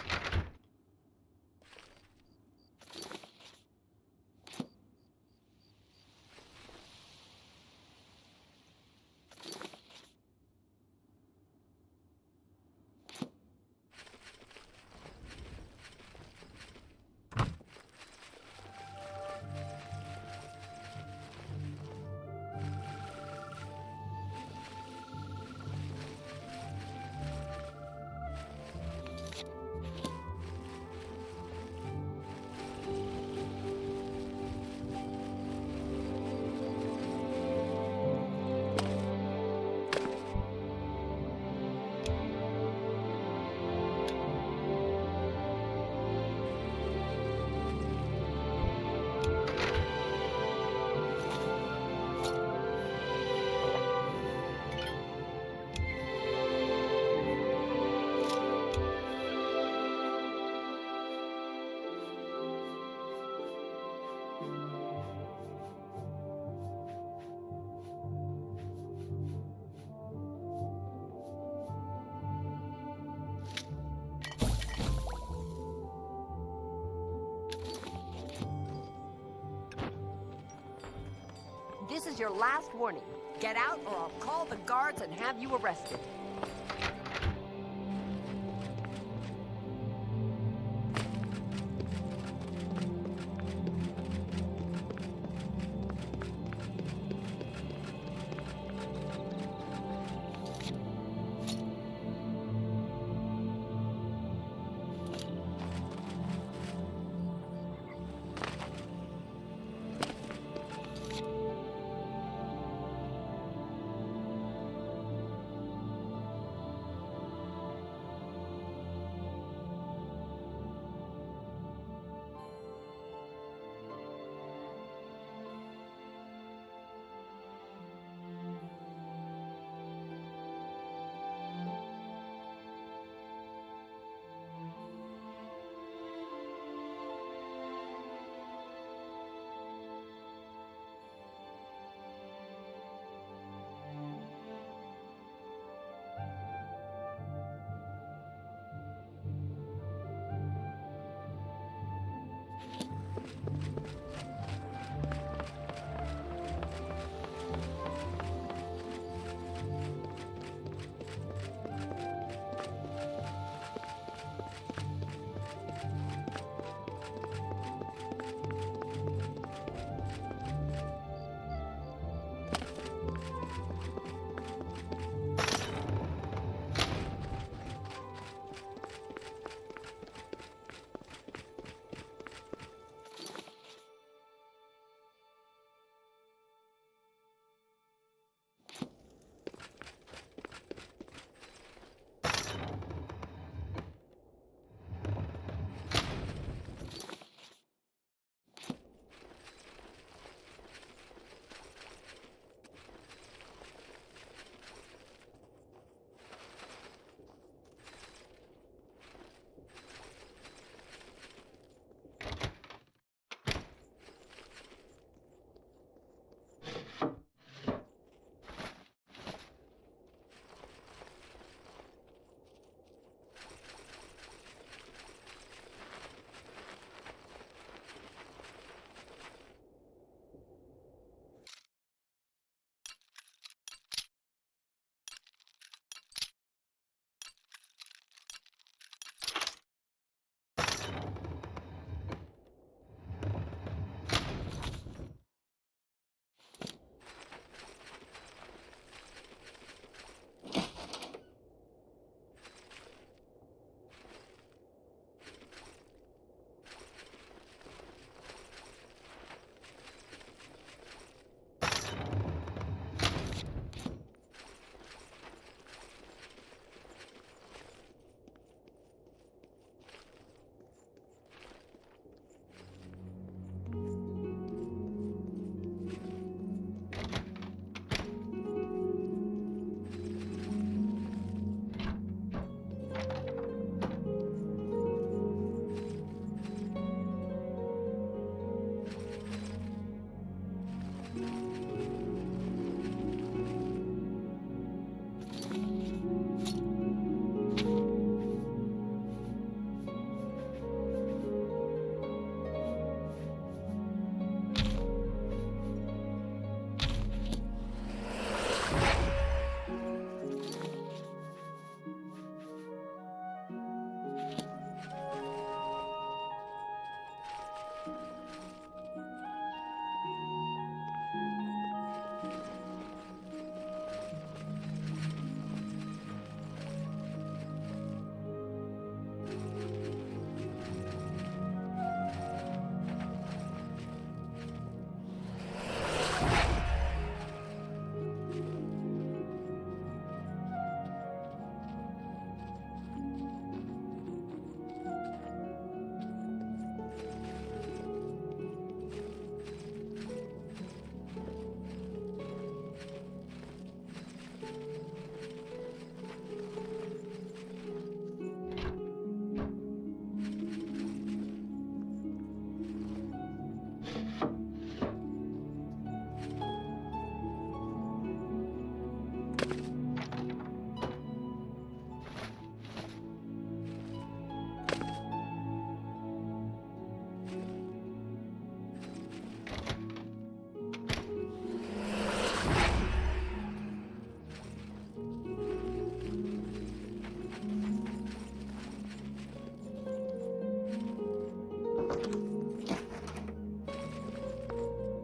is your last warning. Get out or I'll call the guards and have you arrested.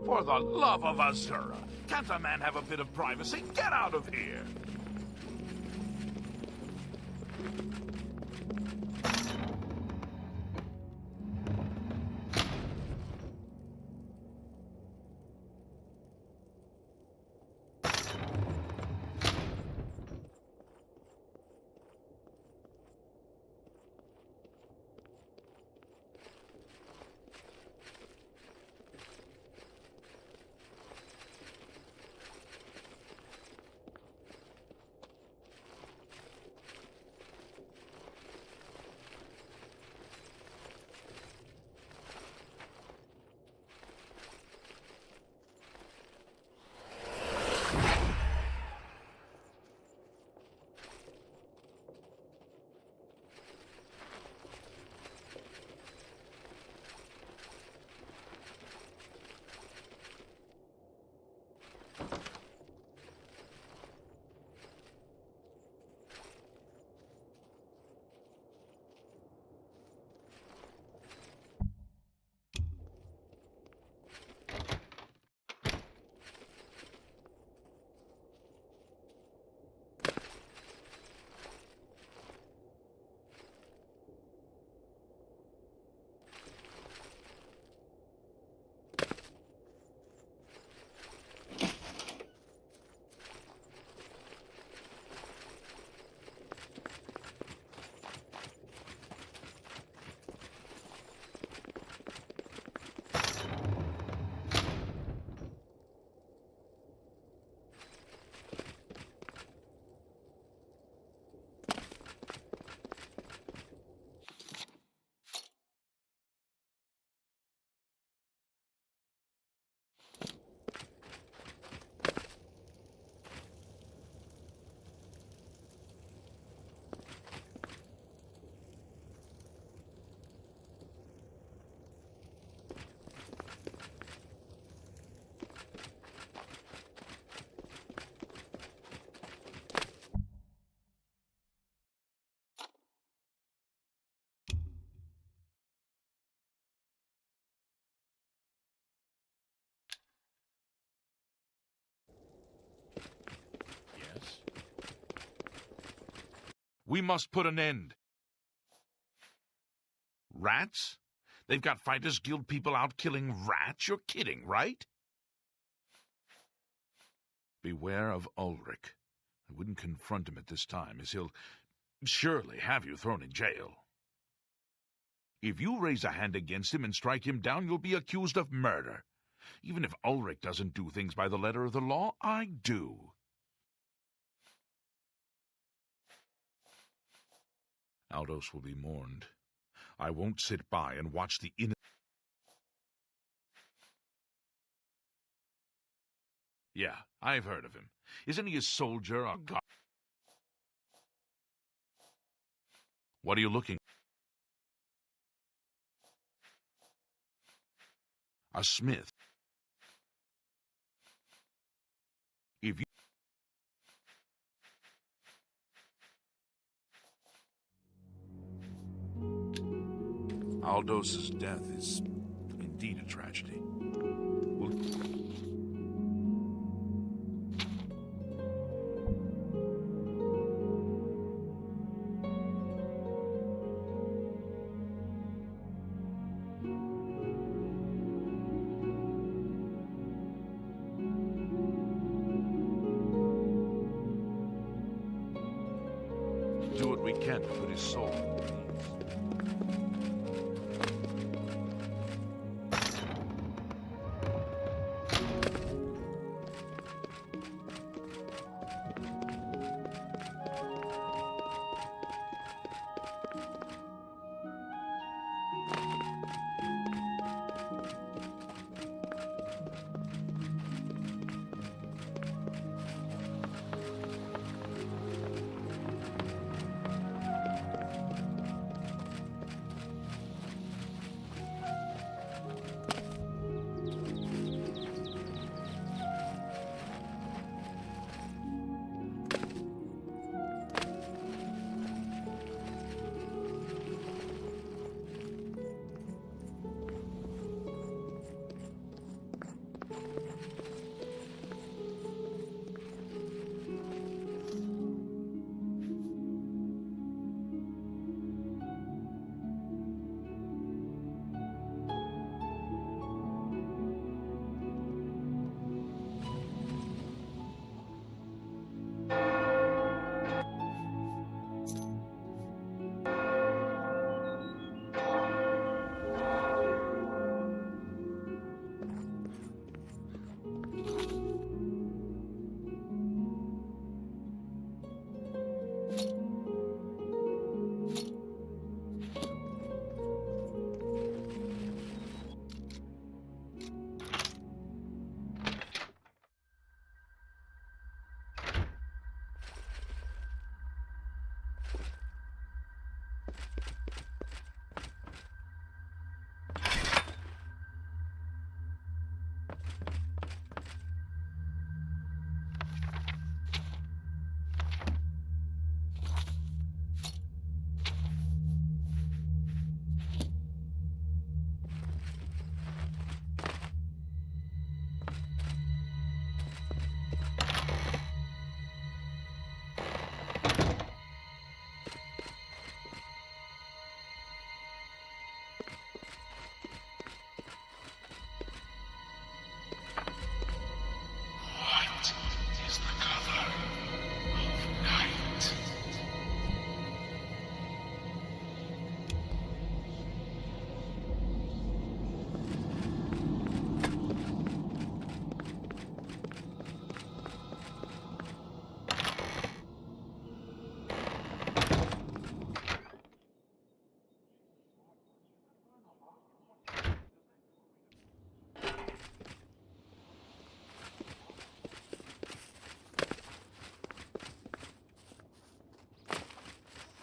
For the love of Azura, can't a man have a bit of privacy? Get out of here! We must put an end. Rats? They've got Fighters Guild people out killing rats? You're kidding, right? Beware of Ulrich. I wouldn't confront him at this time, as he'll surely have you thrown in jail. If you raise a hand against him and strike him down, you'll be accused of murder. Even if Ulrich doesn't do things by the letter of the law, I do. Aldos will be mourned. I won't sit by and watch the Yeah, I've heard of him. Isn't he a soldier or god? What are you looking? A smith. If you... Aldos's death is indeed a tragedy. Do what we can to put his soul at peace.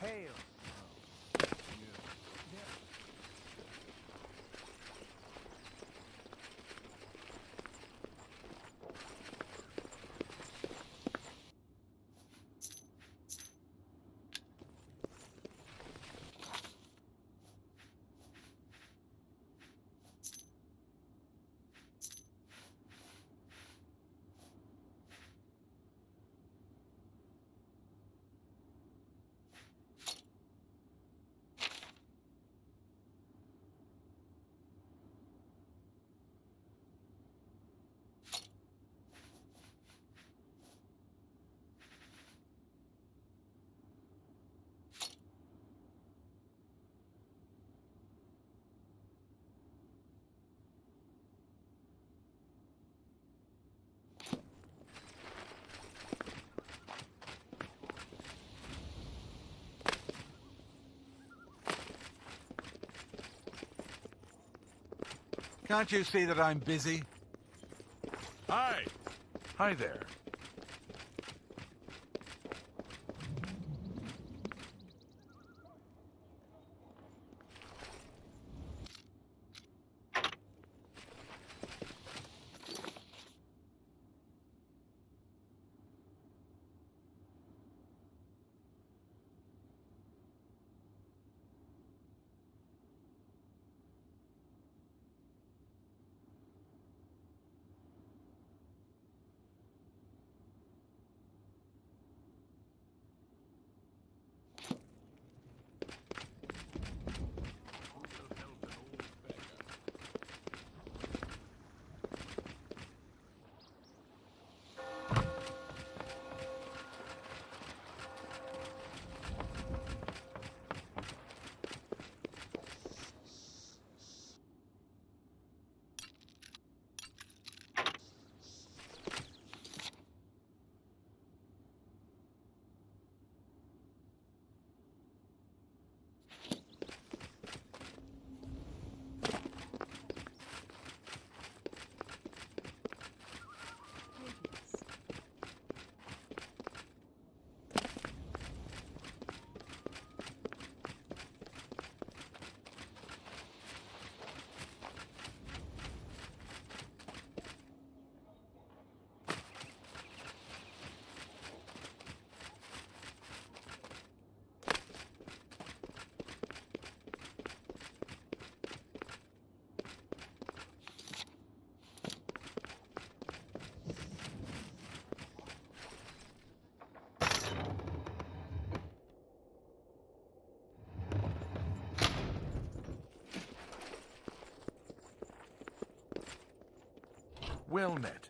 Hail. Can't you see that I'm busy? Hi! Hi there. Well met.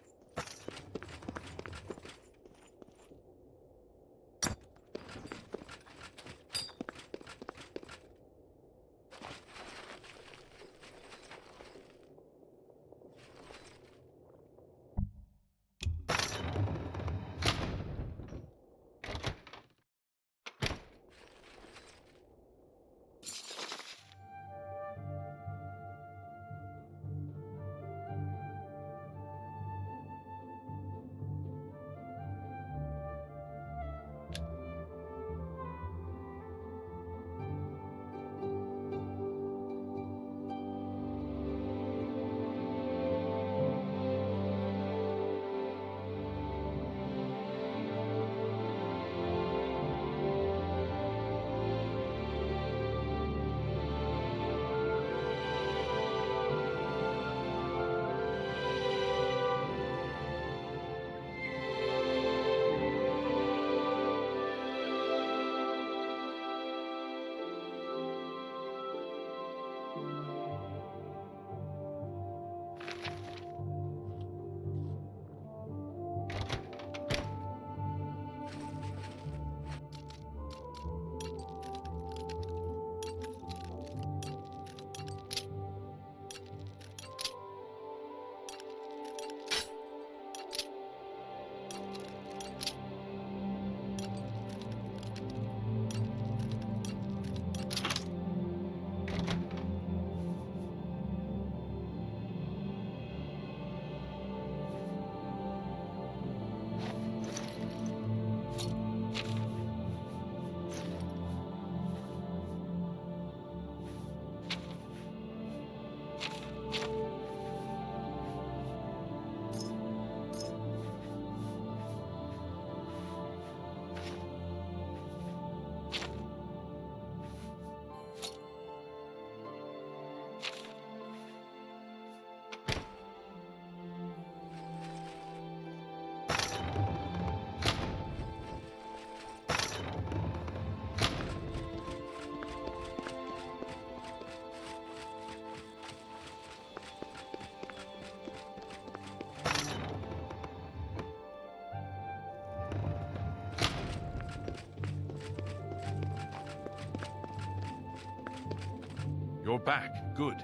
you're back. Good.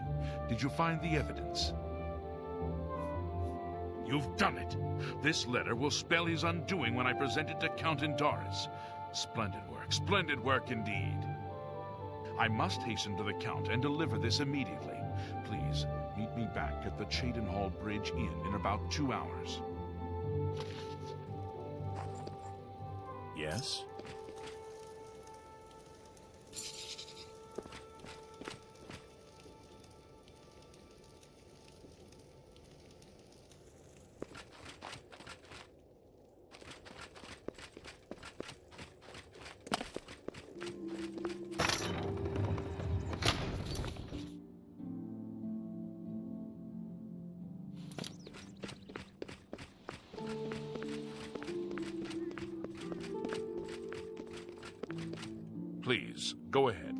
Did you find the evidence? You've done it. This letter will spell his undoing when I present it to Count Indaris. Splendid work indeed. I must hasten to the Count and deliver this immediately. Please, meet me back at the Cheydinhall Bridge Inn in about 2 hours. Yes? Please, go ahead.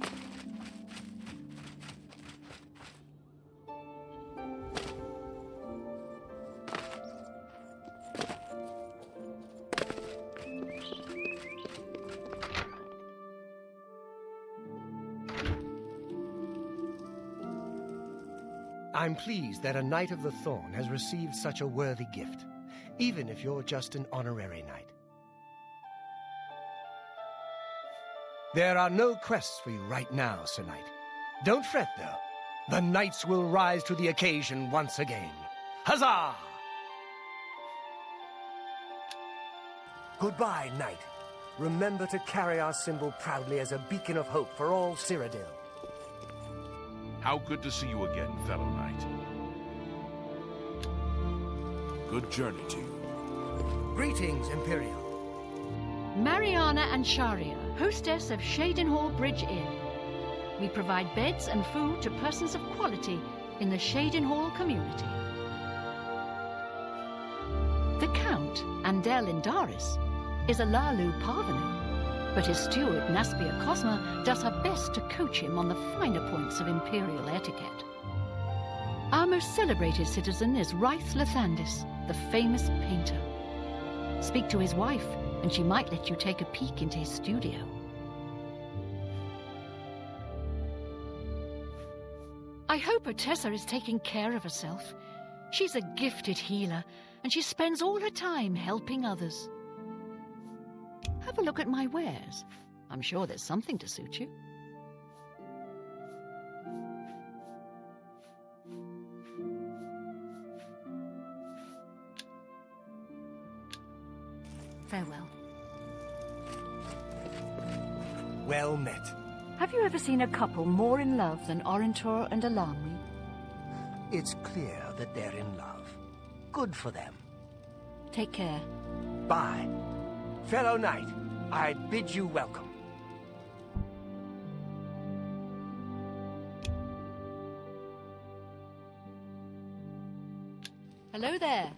I'm pleased that a Knight of the Thorn has received such a worthy gift, even if you're just an honorary knight. There are no quests for you right now, Sir Knight. Don't fret, though. The knights will rise to the occasion once again. Huzzah! Goodbye, Knight. Remember to carry our symbol proudly as a beacon of hope for all Cyrodiil. How good to see you again, fellow knight. Good journey to you. Greetings, Imperial. Mariana and Sharia, hostess of Cheydinhall Bridge Inn. We provide beds and food to persons of quality in the Cheydinhall community. The Count, Andel Indaris, is a Lalu parvenu, but his steward, Naspia Cosma, does her best to coach him on the finer points of Imperial etiquette. Our most celebrated citizen is Raith Lathandis, the famous painter. Speak to his wife, and she might let you take a peek into his studio. I hope Otessa is taking care of herself. She's a gifted healer, and she spends all her time helping others. Have a look at my wares. I'm sure there's something to suit you. Farewell. Well met. Have you ever seen a couple more in love than Orentor and Alamri? It's clear that they're in love. Good for them. Take care. Bye. Fellow knight, I bid you welcome. Hello there.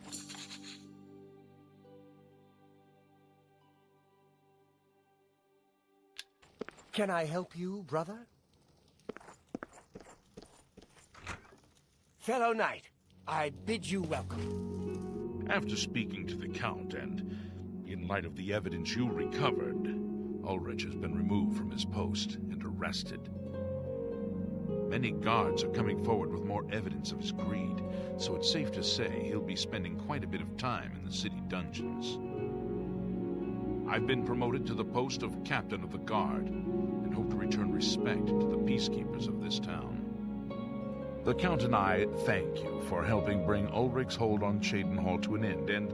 Can I help you, brother? Fellow knight, I bid you welcome. After speaking to the Count and in light of the evidence you recovered, Ulrich has been removed from his post and arrested. Many guards are coming forward with more evidence of his greed, so it's safe to say he'll be spending quite a bit of time in the city dungeons. I've been promoted to the post of Captain of the Guard, and hope to return respect to the peacekeepers of this town. The Count and I thank you for helping bring Ulrich's hold on Cheydinhall to an end, and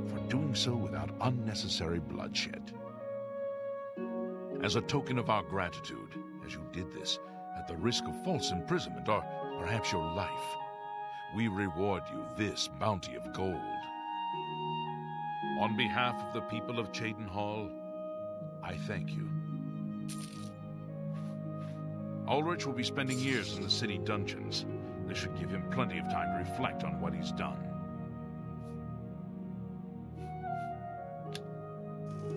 for doing so without unnecessary bloodshed. As a token of our gratitude, as you did this at the risk of false imprisonment or perhaps your life, we reward you this bounty of gold. On behalf of the people of Cheydinhall, I thank you. Ulrich will be spending years in the city dungeons. This should give him plenty of time to reflect on what he's done.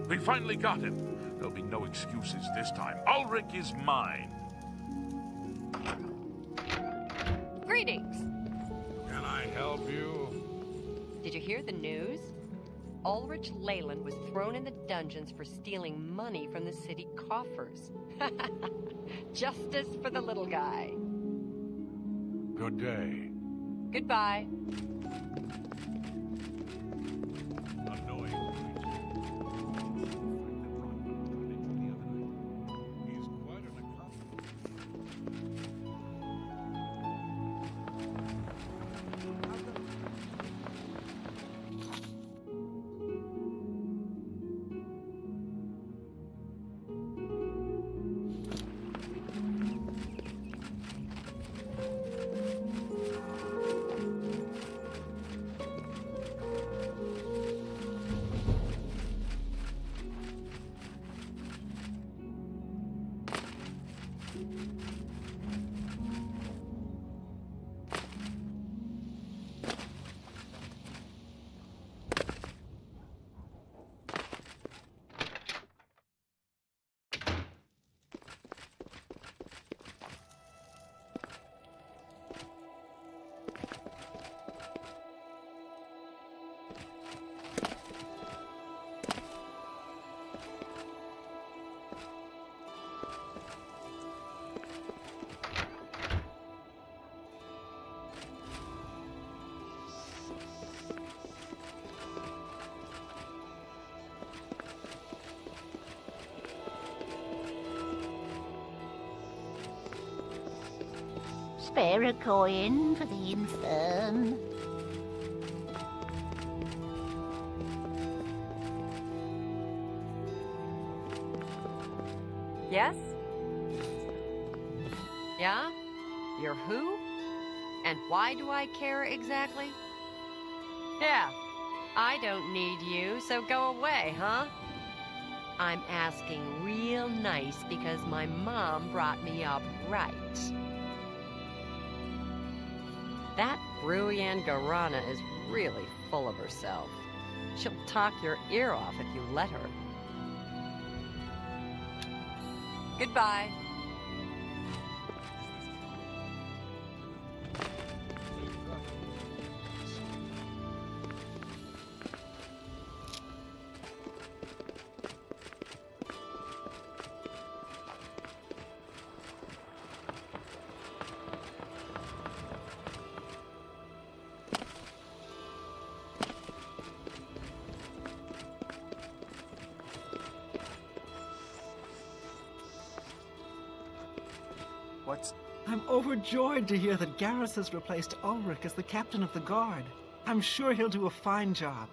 We finally got him. There'll be no excuses this time. Ulrich is mine. Greetings. Can I help you? Did you hear the news? Ulrich Leyland was thrown in the dungeons for stealing money from the city coffers. Justice for the little guy. Good day. Goodbye. He's quite an accomplished. Spare a coin for the infirm. Yes? Yeah? You're who? And why do I care exactly? Yeah, I don't need you, so go away, huh? I'm asking real nice because my mom brought me up right. That Ruyan Garana is really full of herself. She'll talk your ear off if you let her. Goodbye. I'm overjoyed to hear that Garrus has replaced Ulrich as the captain of the guard. I'm sure he'll do a fine job.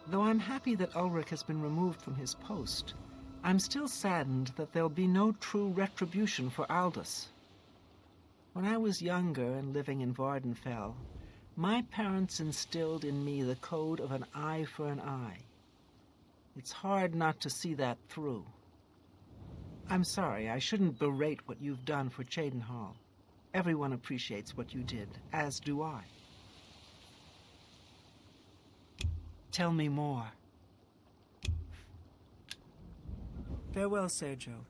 Though I'm happy that Ulrich has been removed from his post, I'm still saddened that there'll be no true retribution for Aldous. When I was younger and living in Vardenfell, my parents instilled in me the code of an eye for an eye. It's hard not to see that through. I'm sorry, I shouldn't berate what you've done for Cheydinhal. Everyone appreciates what you did, as do I. Tell me more. Farewell, Sergio.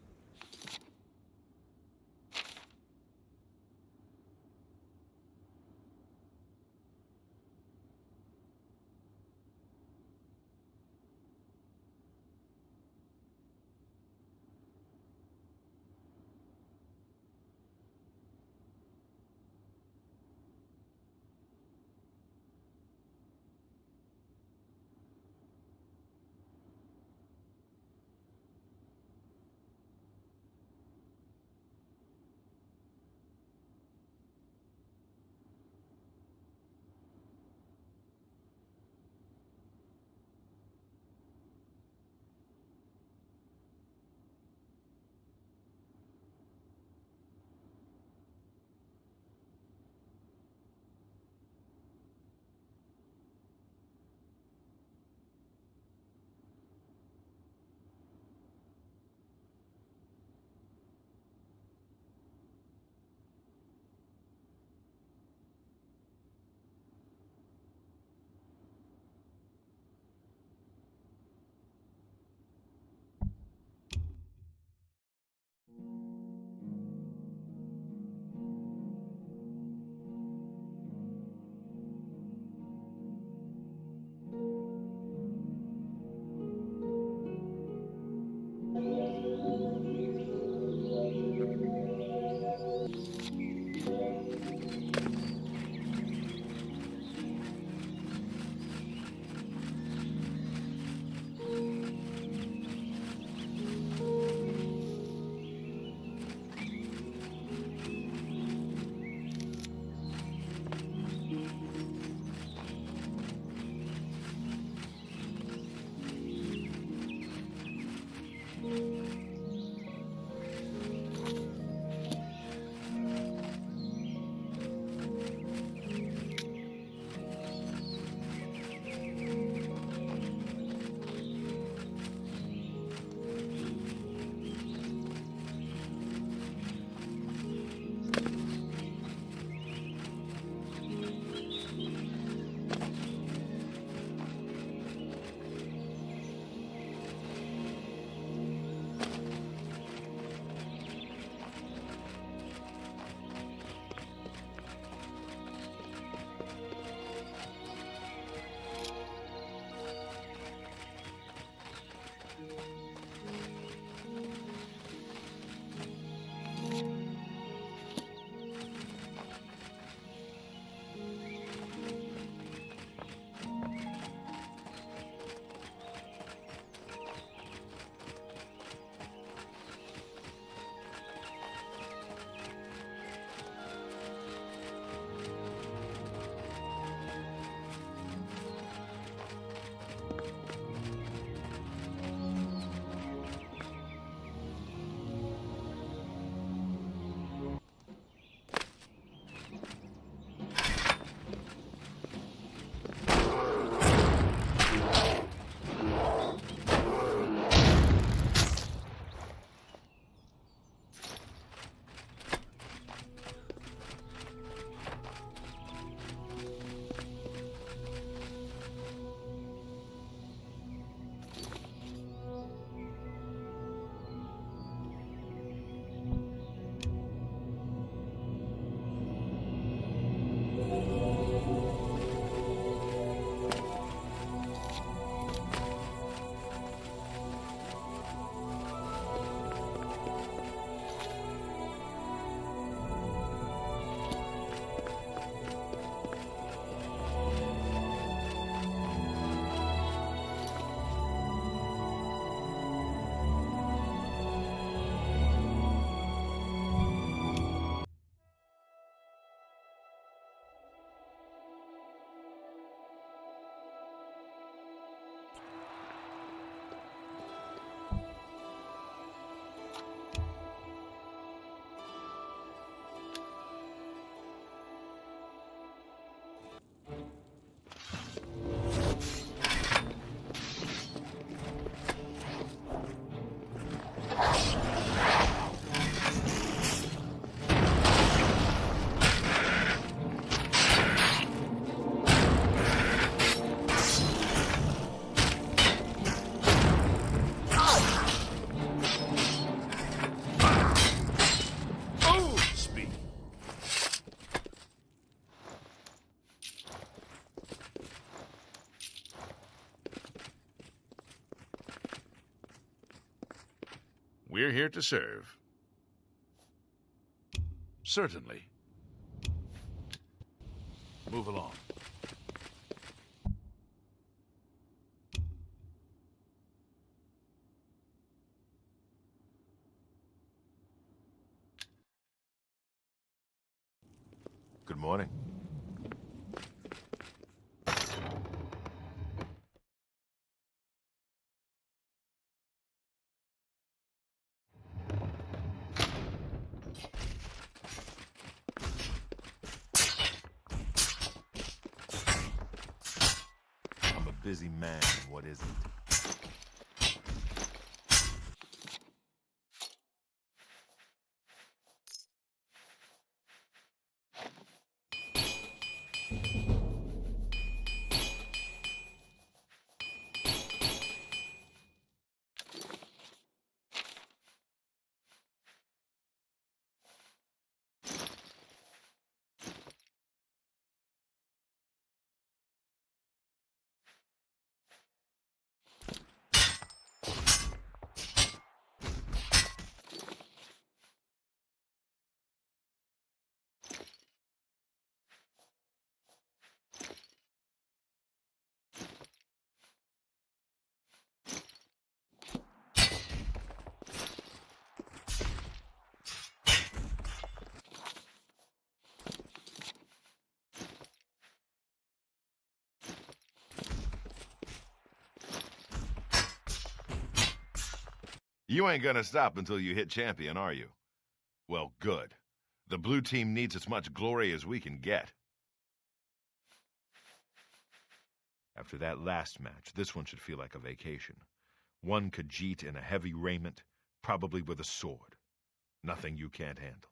We're here to serve. Certainly. Move along. Good morning. I'm a busy man, what is it? You ain't gonna stop until you hit champion, are you? Well, good. The blue team needs as much glory as we can get. After that last match, this one should feel like a vacation. One Khajiit in a heavy raiment, probably with a sword. Nothing you can't handle.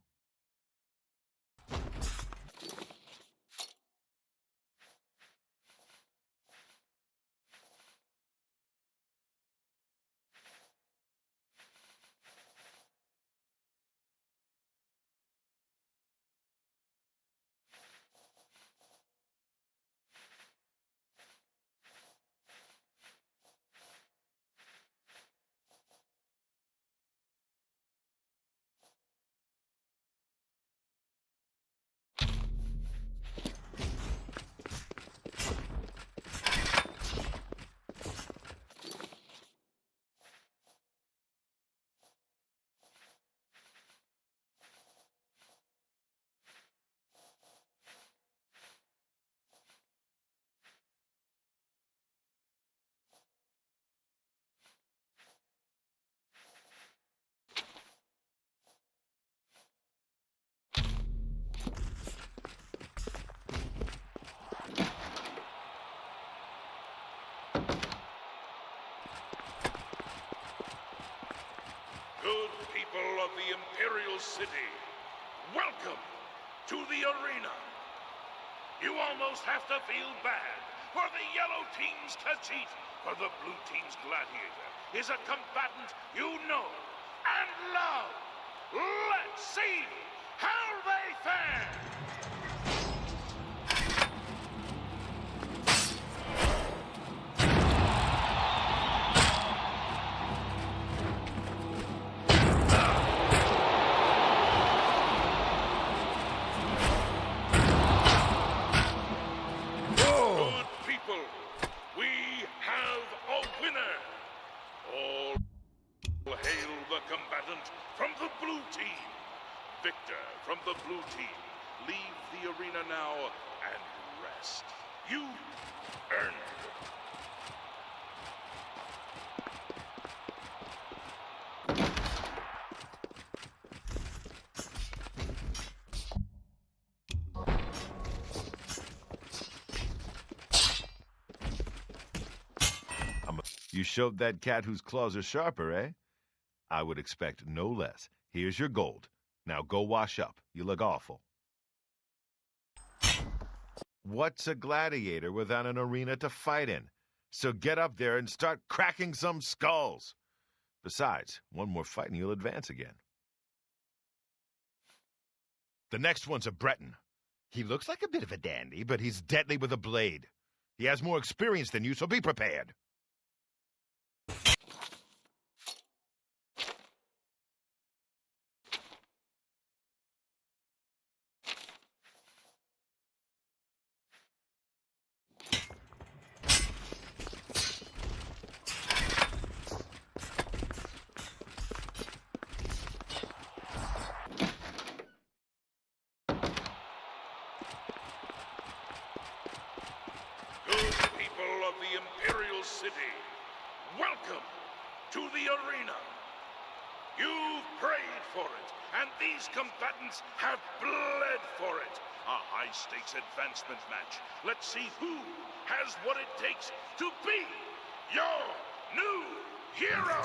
Good people of the Imperial City, welcome to the arena. You almost have to feel bad for the yellow team's Khajiit, for the blue team's gladiator is a combatant you know and love. Let's see how they fare. From the blue team, Victor from the blue team, leave the arena now and rest. You earned it. You showed that cat whose claws are sharper, eh? I would expect no less. Here's your gold. Now go wash up. You look awful. What's a gladiator without an arena to fight in? So get up there and start cracking some skulls. Besides, one more fight and you'll advance again. The next one's a Breton. He looks like a bit of a dandy, but he's deadly with a blade. He has more experience than you, so be prepared. Imperial City. Welcome to the arena. You've prayed for it, and these combatants have bled for it. A high-stakes advancement match. Let's see who has what it takes to be your new hero!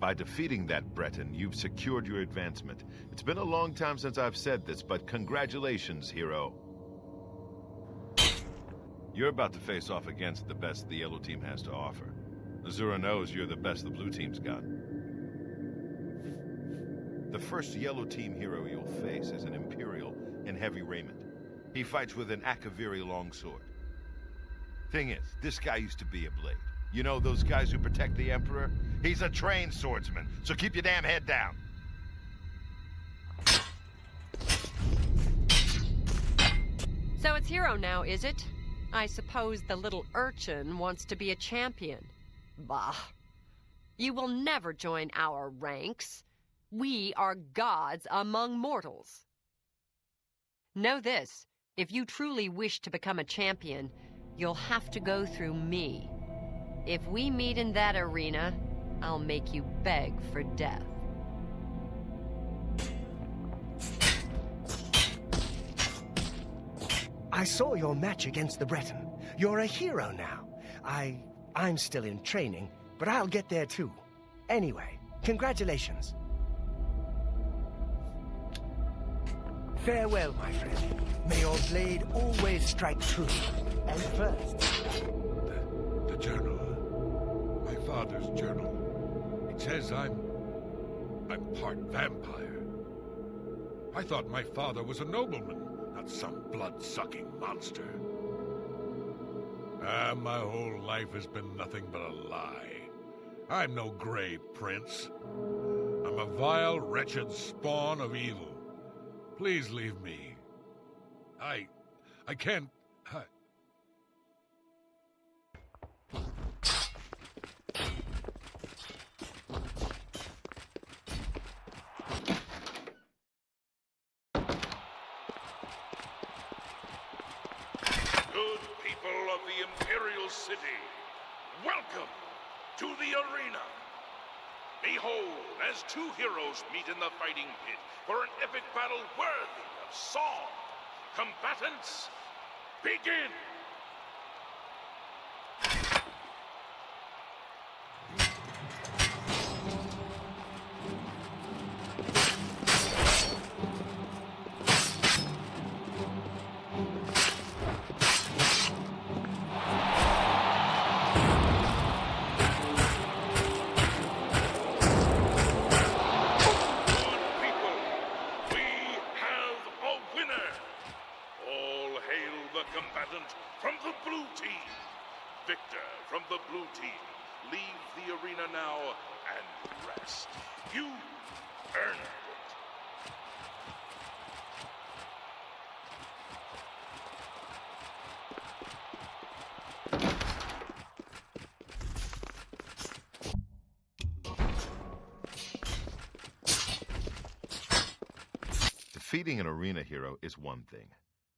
By defeating that Breton, you've secured your advancement. It's been a long time since I've said this, but congratulations, hero. You're about to face off against the best the yellow team has to offer. Azura knows you're the best the blue team's got. The first yellow team hero you'll face is an Imperial in heavy raiment. He fights with an Akaviri longsword. Thing is, this guy used to be a blade. You know those guys who protect the Emperor? He's a trained swordsman, so keep your damn head down. So it's hero now, is it? I suppose the little urchin wants to be a champion. Bah. You will never join our ranks. We are gods among mortals. Know this, if you truly wish to become a champion, you'll have to go through me. If we meet in that arena, I'll make you beg for death. I saw your match against the Breton. You're a hero now. I'm still in training, but I'll get there too. Anyway, congratulations. Farewell, my friend. May your blade always strike true. And first. The journal. My father's journal. It says I'm part vampire. I thought my father was a nobleman, not some blood-sucking monster. My whole life has been nothing but a lie. I'm no gray prince. I'm a vile, wretched spawn of evil. Please leave me. I can't... Good people of the Imperial City, welcome to the arena. Behold, as two heroes meet in the fighting pit for an epic battle worthy of song. Combatants, begin! From the blue team. Victor from the blue team. Leave the arena now and rest. You earned it. Defeating an arena hero is one thing,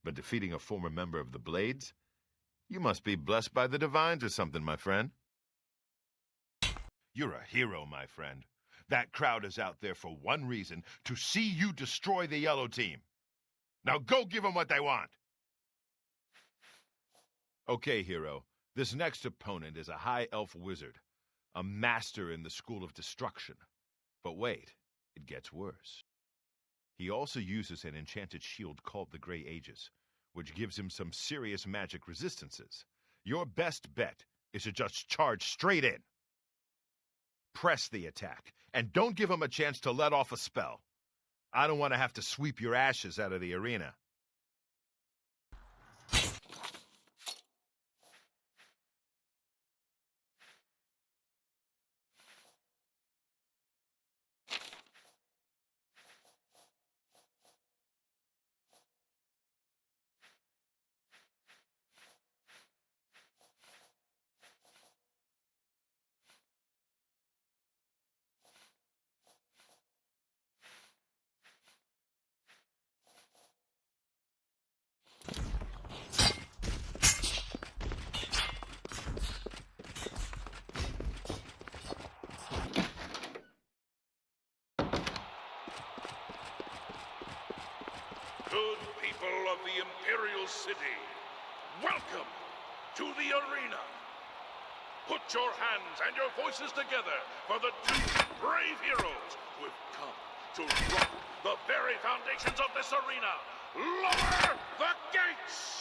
but defeating a former member of the Blades? You must be blessed by the divines or something, my friend. You're a hero, my friend. That crowd is out there for one reason, to see you destroy the Yellow Team. Now go give them what they want! Okay, hero. This next opponent is a high elf wizard, a master in the School of Destruction. But wait, it gets worse. He also uses an enchanted shield called the Grey Aegis, which gives him some serious magic resistances. Your best bet is to just charge straight in. Press the attack, and don't give him a chance to let off a spell. I don't want to have to sweep your ashes out of the arena. Good people of the Imperial City, welcome to the arena. Put your hands and your voices together for the two brave heroes who have come to rock the very foundations of this arena. Lower the gates!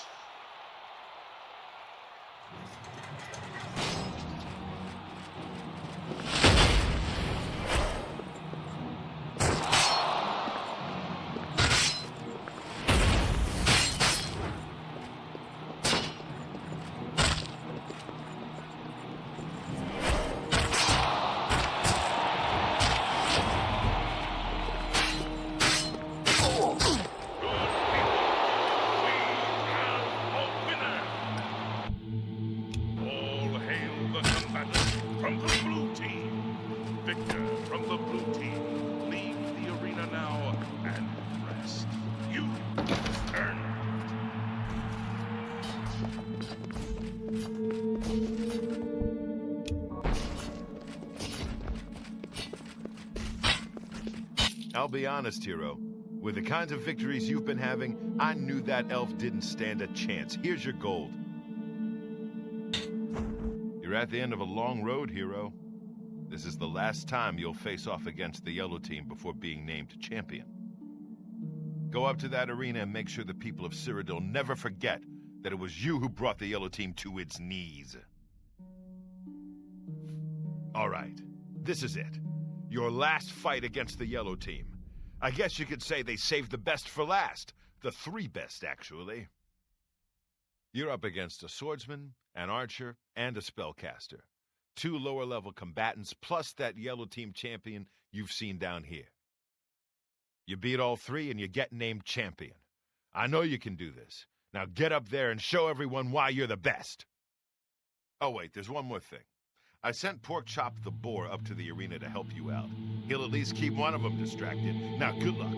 I'll be honest, hero. With the kinds of victories you've been having, I knew that elf didn't stand a chance. Here's your gold. You're at the end of a long road, hero. This is the last time you'll face off against the Yellow Team before being named champion. Go up to that arena and make sure the people of Cyrodiil never forget that it was you who brought the Yellow Team to its knees. All right, this is it. Your last fight against the Yellow Team. I guess you could say they saved the best for last. The three best, actually. You're up against a swordsman, an archer, and a spellcaster. 2 lower-level combatants, plus that Yellow Team champion you've seen down here. You beat all 3 and you get named champion. I know you can do this. Now get up there and show everyone why you're the best. Oh wait, there's one more thing. I sent Porkchop the Boar up to the arena to help you out. He'll at least keep one of them distracted. Now, good luck.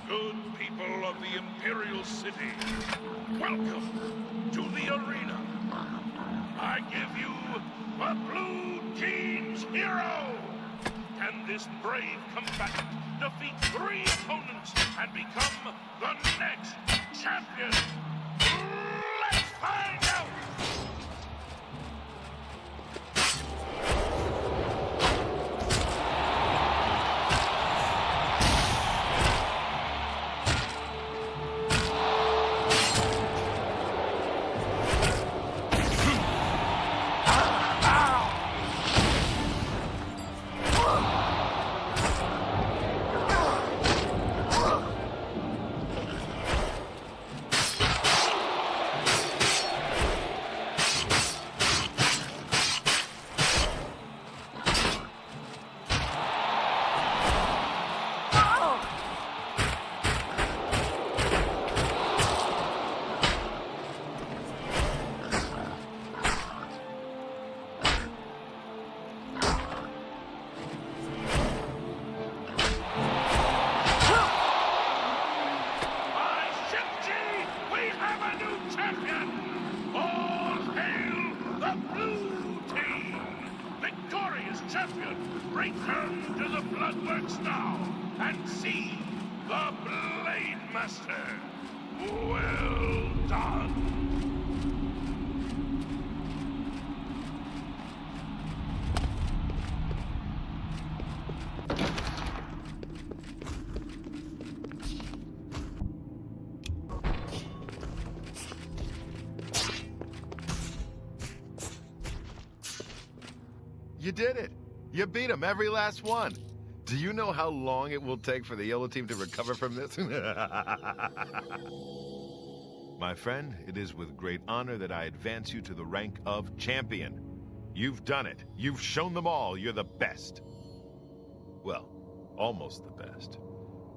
Good people of the Imperial City, welcome to the arena. I give you a Blue Team's hero. Can this brave combatant defeat 3 opponents and become the next champion? Let's find out! champion. Bring her to the Bloodworks now, and see the Blade Master. Well done. You did it! You beat him, every last one! Do you know how long it will take for the yellow team to recover from this? My friend, it is with great honor that I advance you to the rank of champion. You've done it. You've shown them all you're the best. Well, almost the best.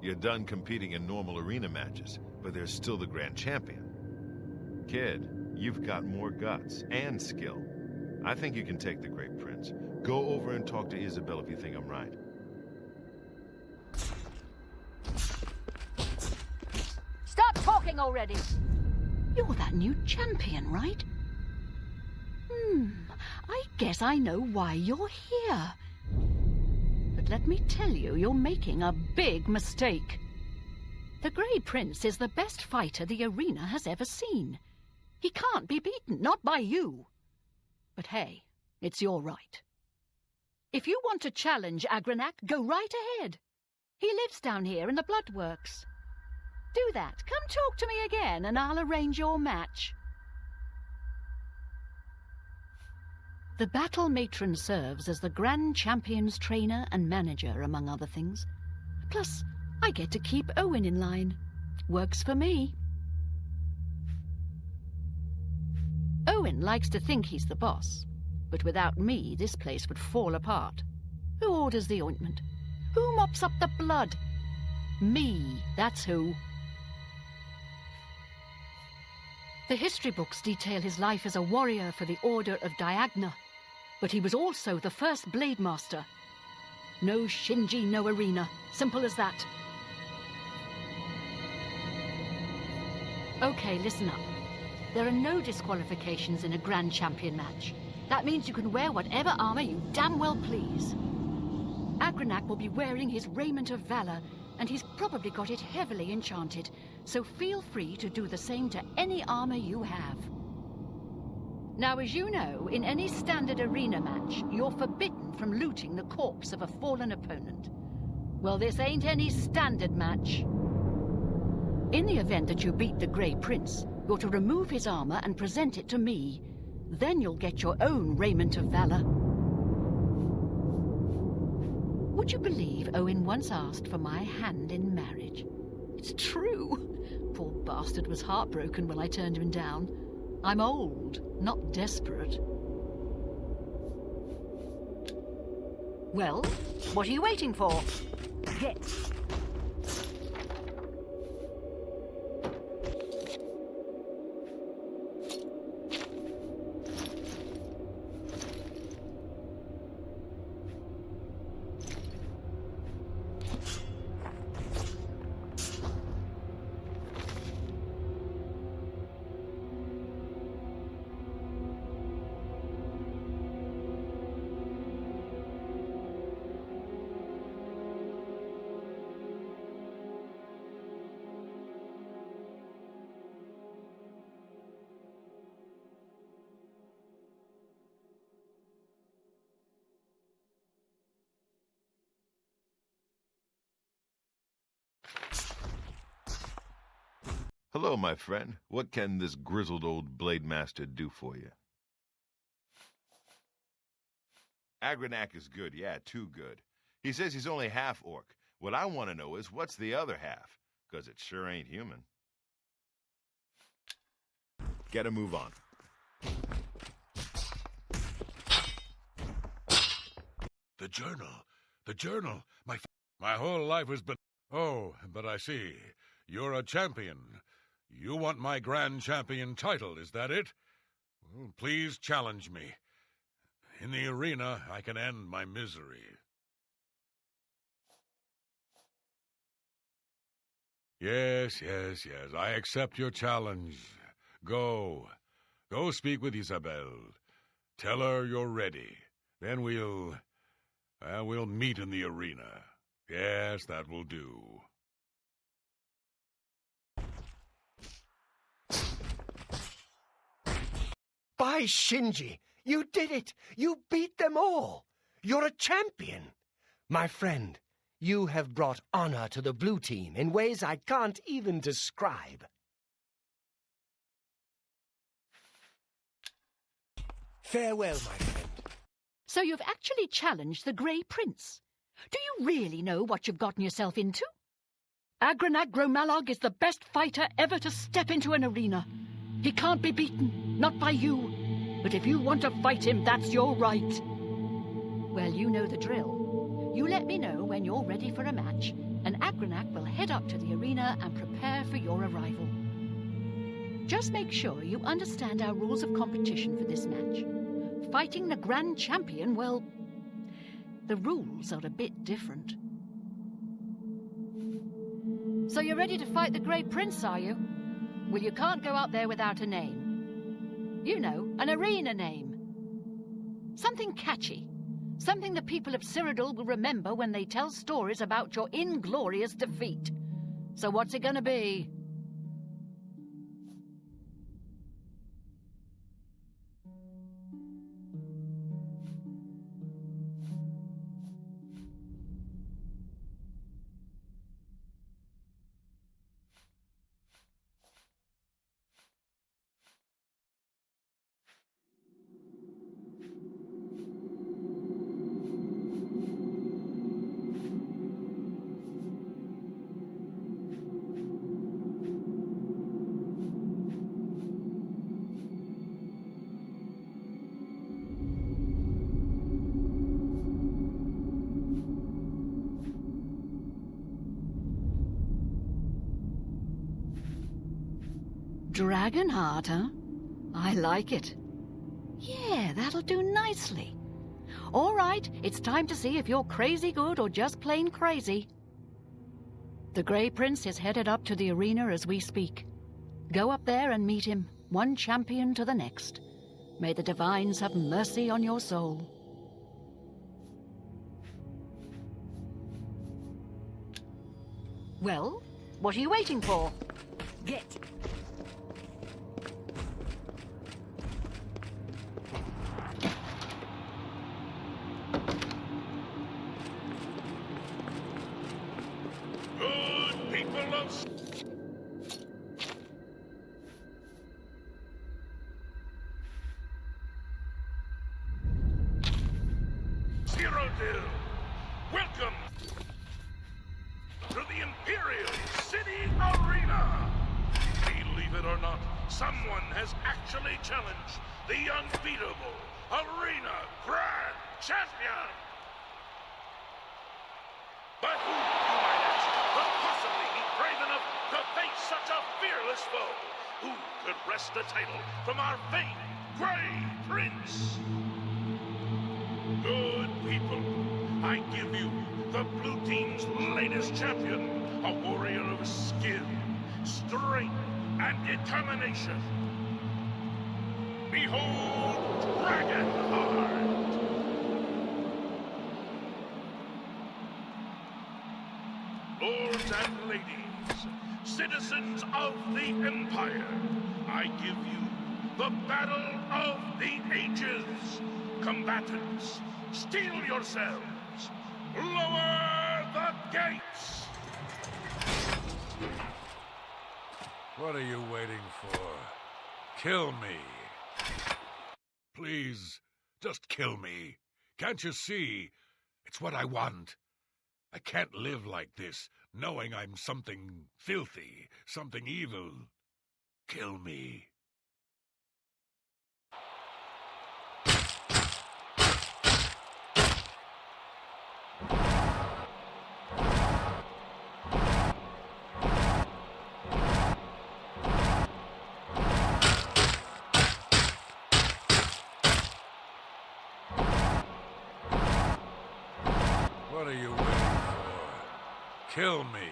You're done competing in normal arena matches, but there's still the grand champion. Kid, you've got more guts and skill. I think you can take the Great Prince. Go over and talk to Isabel if you think I'm right. Stop talking already! You're that new champion, right? I guess I know why you're here. But let me tell you, you're making a big mistake. The Grey Prince is the best fighter the arena has ever seen. He can't be beaten, not by you. But hey, it's your right. If you want to challenge Agranak, go right ahead. He lives down here in the Bloodworks. Do that. Come talk to me again, and I'll arrange your match. The Battle Matron serves as the Grand Champion's trainer and manager, among other things. Plus, I get to keep Owen in line. Works for me. Owen likes to think he's the boss, but without me, this place would fall apart. Who orders the ointment? Who mops up the blood? Me, that's who. The history books detail his life as a warrior for the Order of Diagna, but he was also the first Blade Master. No Shinji, no arena. Simple as that. Okay, listen up. There are no disqualifications in a Grand Champion match. That means you can wear whatever armor you damn well please. Agranak will be wearing his raiment of valor, and he's probably got it heavily enchanted, so feel free to do the same to any armor you have. Now, as you know, in any standard arena match, you're forbidden from looting the corpse of a fallen opponent. Well, this ain't any standard match. In the event that you beat the Grey Prince, you're to remove his armor and present it to me. Then you'll get your own raiment of valor. Would you believe Owen once asked for my hand in marriage? It's true. Poor bastard was heartbroken when I turned him down. I'm old, not desperate. Well, what are you waiting for? Get. Hello, my friend. What can this grizzled old Blade Master do for you? Agranak is good, yeah, too good. He says he's only half orc. What I want to know is, what's the other half? Because it sure ain't human. Get a move on. The journal. My whole life has been... Oh, but I see. You're a champion. You want my Grand Champion title, is that it? Well, please challenge me. In the arena, I can end my misery. Yes, I accept your challenge. Go speak with Isabel. Tell her you're ready. Then we'll We'll meet in the arena. Yes, that will do. By Shinji, you did it! You beat them all! You're a champion! My friend, you have brought honor to the blue team in ways I can't even describe. Farewell, my friend. So you've actually challenged the Grey Prince. Do you really know what you've gotten yourself into? Agranag Gromalog is the best fighter ever to step into an arena. He can't be beaten, not by you. But if you want to fight him, that's your right. Well, you know the drill. You let me know when you're ready for a match, and Agranag will head up to the arena and prepare for your arrival. Just make sure you understand our rules of competition for this match. Fighting the Grand Champion, well, the rules are a bit different. So you're ready to fight the Grey Prince, are you? Well, you can't go out there without a name. You know, an arena name. Something catchy. Something the people of Cyrodiil will remember when they tell stories about your inglorious defeat. So what's it gonna be? Dragonheart, huh? I like it. Yeah, that'll do nicely. All right, it's time to see if you're crazy good or just plain crazy. The Grey Prince is headed up to the arena as we speak. Go up there and meet him, one champion to the next. May the divines have mercy on your soul. Well, what are you waiting for? Get! Cyrodiil, welcome to the Imperial City Arena. Believe it or not, someone has actually challenged the unbeatable Arena Grand Champion. But who, you might ask, could possibly be brave enough to face such a fearless foe? Who could wrest the title from our famed Grey Prince? Good people, I give you the blue team's latest champion, a warrior of skill, strength, and determination. Behold, Dragonheart! Lords and ladies, citizens of the Empire, I give you the battle of the ages. Combatants, steel yourselves! Lower the gates! What are you waiting for? Kill me. Please, just kill me. Can't you see? It's what I want. I can't live like this, knowing I'm something filthy, something evil. Kill me. What are you waiting for? Kill me.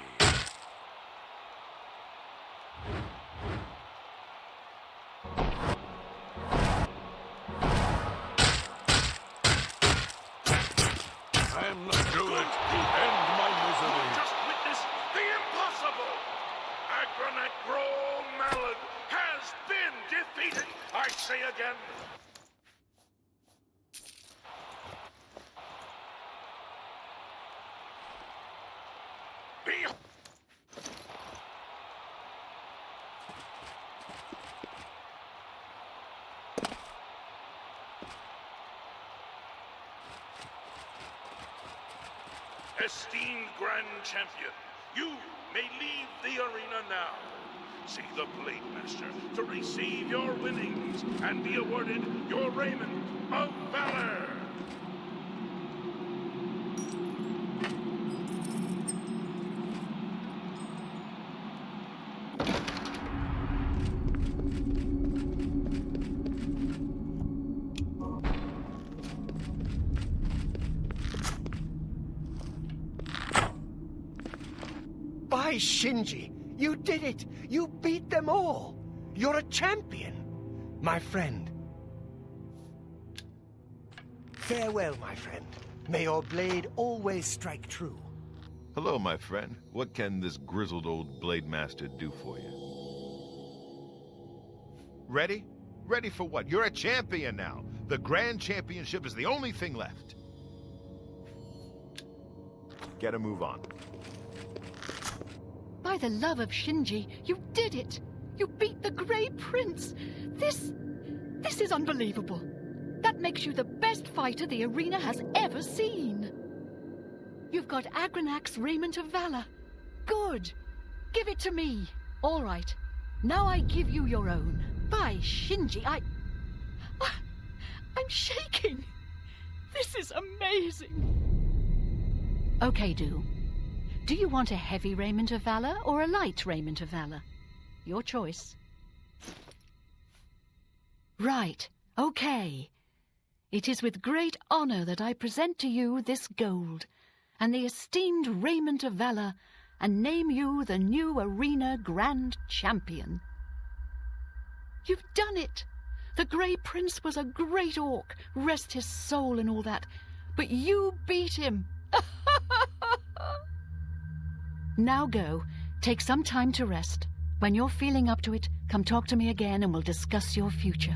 I time. Do it. End my misery. Just witness the impossible! Agronak Grol Malad has been defeated! I say again, behold! Esteemed Grand Champion, you may leave the arena now. See the Blade Master to receive your winnings and be awarded your raiment of valor. By Shinji, you did it! You beat them all! You're a champion! My friend. Farewell, my friend. May your blade always strike true. Hello, my friend. What can this grizzled old Blade Master do for you? Ready? Ready for what? You're a champion now. The Grand Championship is the only thing left. Get a move on. By the love of Shinji, you did it! You beat the Grey Prince! This is unbelievable! That makes you the best fighter the arena has ever seen! You've got Agronach's Raiment of Valor. Good! Give it to me! All right. Now I give you your own. By Shinji, I'm shaking! This is amazing! Okay, Do you want a heavy Raiment of Valor or a light Raiment of Valor? Your choice. Right, okay. It is with great honor that I present to you this gold, and the esteemed Raiment of Valor, and name you the new Arena Grand Champion. You've done it! The Grey Prince was a great orc, rest his soul and all that, but you beat him! Now go. Take some time to rest. When you're feeling up to it, come talk to me again and we'll discuss your future.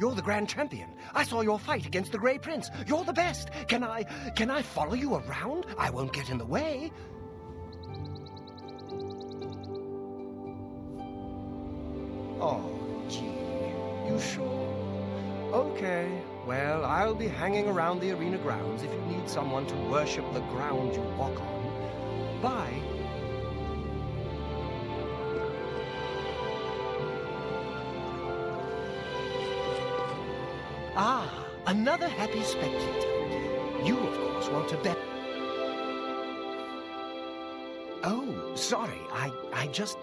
You're the Grand Champion. I saw your fight against the Grey Prince. You're the best. Can I follow you around? I won't get in the way. Oh, gee. You sure? Okay. Well, I'll be hanging around the arena grounds if you need someone to worship the ground you walk on. Bye. Ah, another happy spectator. You, of course, want to bet... Oh, sorry, I just...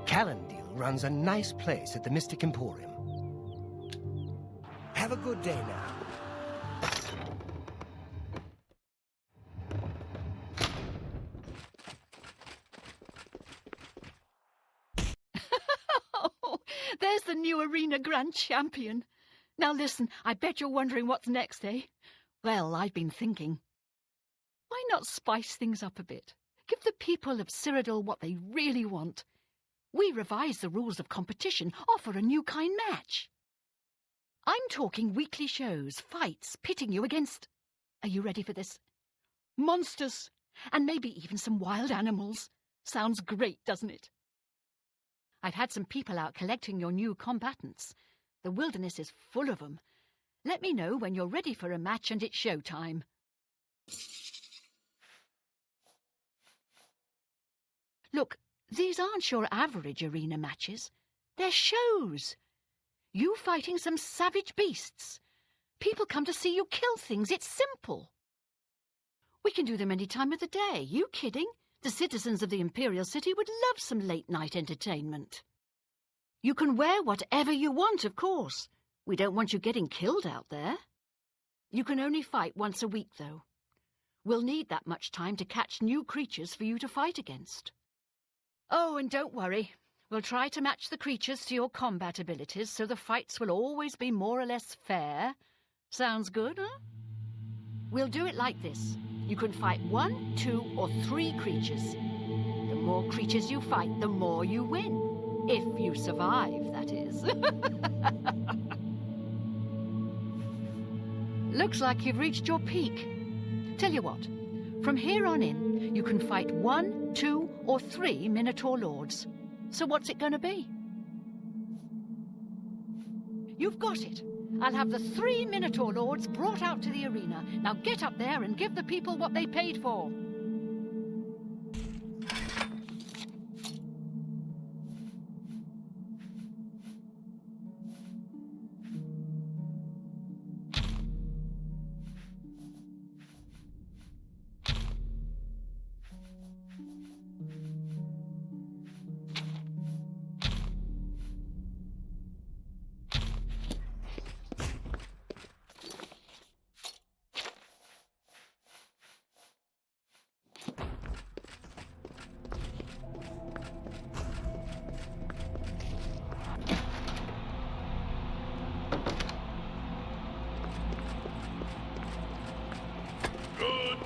Cyrodiil runs a nice place at the Mystic Emporium. Have a good day now. Oh, there's the new arena Grand Champion. Now listen, I bet you're wondering what's next, eh? Well, I've been thinking. Why not spice things up a bit? Give the people of Cyrodiil what they really want. We revise the rules of competition, offer a new kind match. I'm talking weekly shows, fights, pitting you against... Are you ready for this? Monsters, and maybe even some wild animals. Sounds great, doesn't it? I've had some people out collecting your new combatants. The wilderness is full of them. Let me know when you're ready for a match and it's showtime. Look, these aren't your average arena matches. They're shows. You fighting some savage beasts. People come to see you kill things. It's simple. We can do them any time of the day. You kidding? The citizens of the Imperial City would love some late-night entertainment. You can wear whatever you want, of course. We don't want you getting killed out there. You can only fight once a week, though. We'll need that much time to catch new creatures for you to fight against. Oh, and don't worry. We'll try to match the creatures to your combat abilities so the fights will always be more or less fair. Sounds good, huh? We'll do it like this. You can fight 1, 2, or 3 creatures. The more creatures you fight, the more you win. If you survive, that is. Looks like you've reached your peak. Tell you what, from here on in, you can fight 1, 2, or 3 Minotaur Lords. So what's it going to be? You've got it. I'll have the 3 Minotaur Lords brought out to the arena. Now get up there and give the people what they paid for.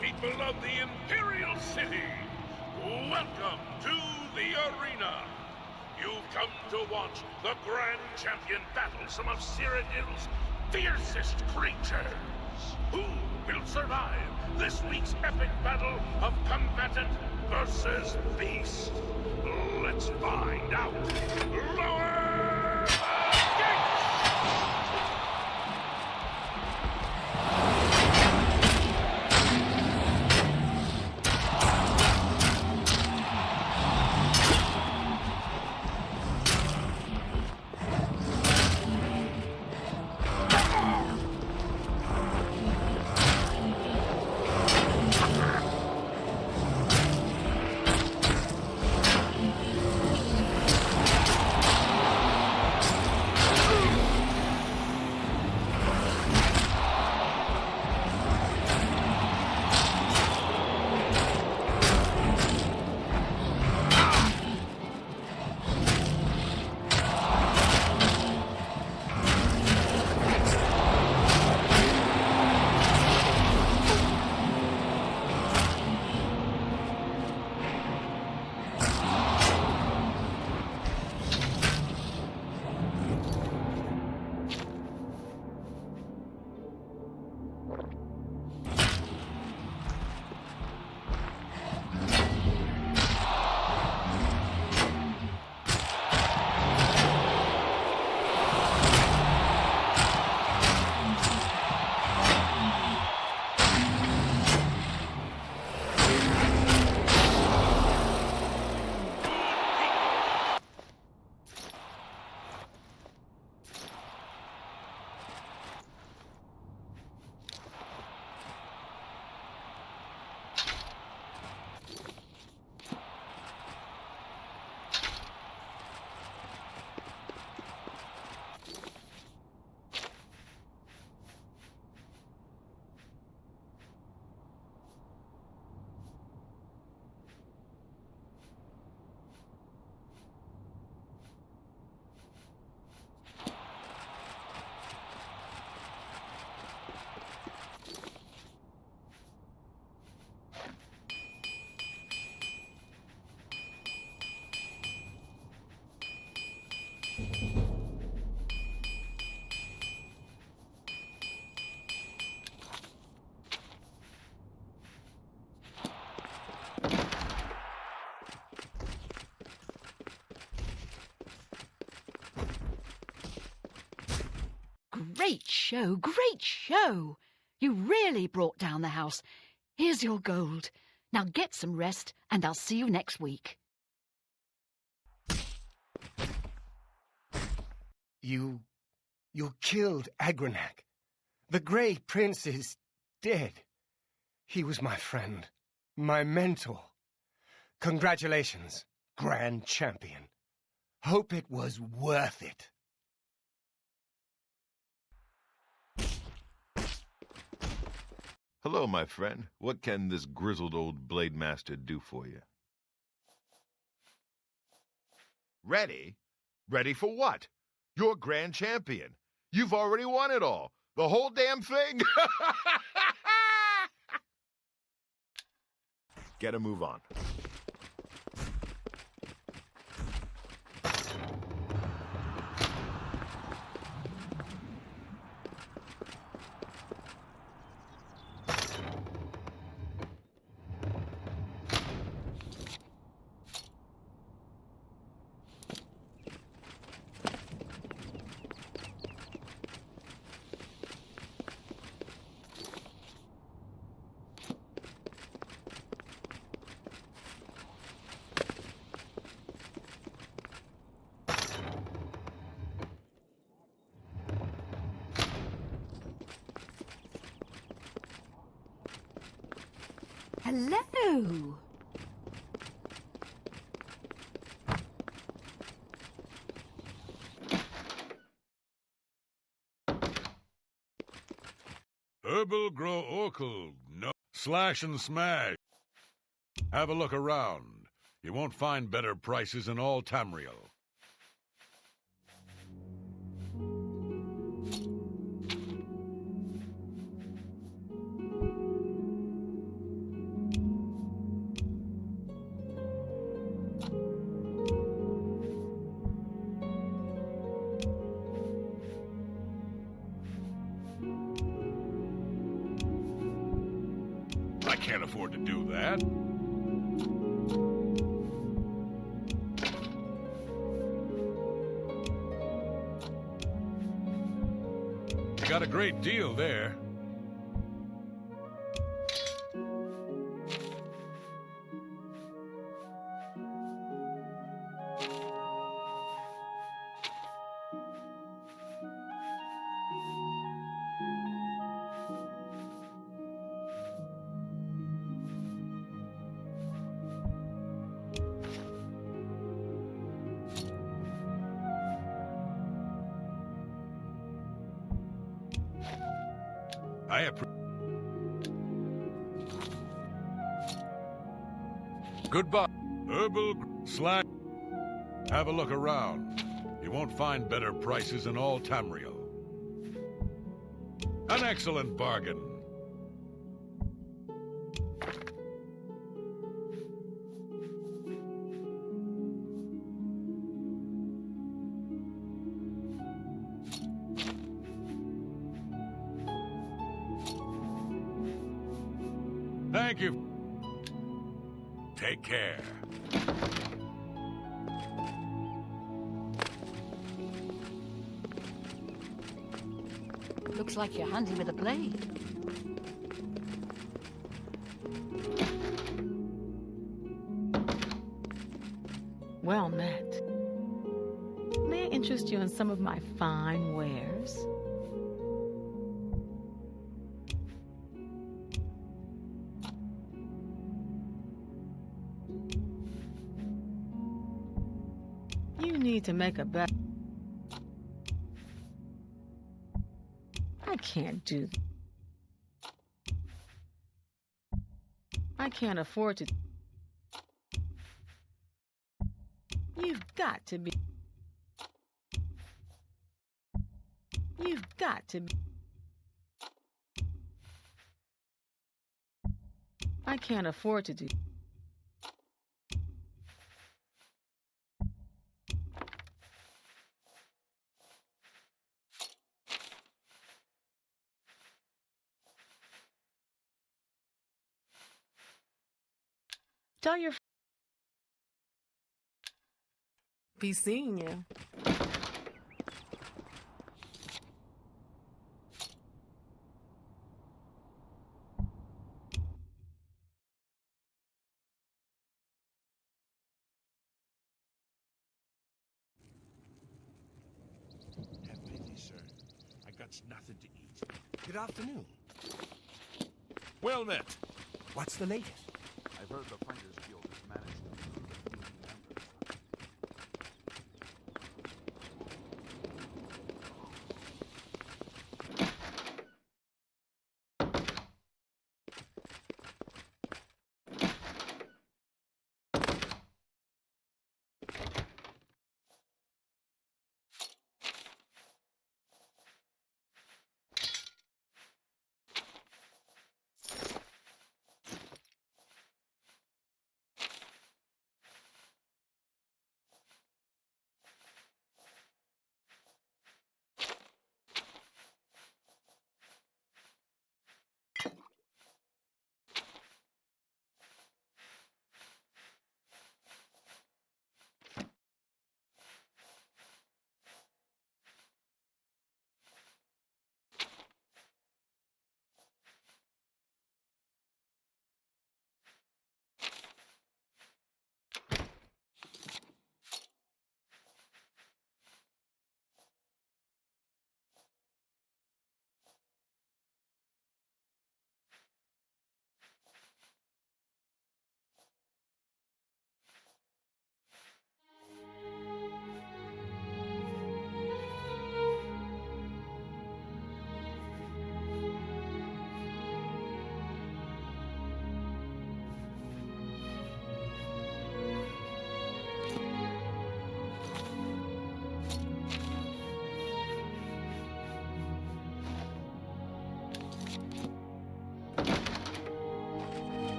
People of the Imperial City, welcome to the arena. You've come to watch the Grand Champion battle some of Cyrodiil's fiercest creatures. Who will survive this week's epic battle of combatant versus beast? Let's find out. Lower gates! Great show, great show! You really brought down the house. Here's your gold. Now get some rest, and I'll see you next week. You killed Agranak. The Grey Prince is dead. He was my friend, my mentor. Congratulations, Grand Champion. Hope it was worth it. Hello, my friend. What can this grizzled old blade master do for you? Ready? Ready for what? You're Grand Champion. You've already won it all. The whole damn thing. Get a move on. Hello! Herbal grow orcal, no slash and smash. Have a look around. You won't find better prices in all Tamriel. I can't afford to do that. You got a great deal there. Goodbye. Herbal slash. Have a look around. You won't find better prices in all Tamriel. An excellent bargain. Thank you. Take care. Looks like you're handy with a blade. Well met. May I interest you in some of my fine wares? You need to make a bet. I can't do that. I can't afford to. You've got to be. You've got to be. I can't afford to do. Tell your... Be seeing you. Have pity, sir. I got nothing to eat. Good afternoon. Well met. What's the latest? I've heard the Fighters Guild has managed to recruit a few new members.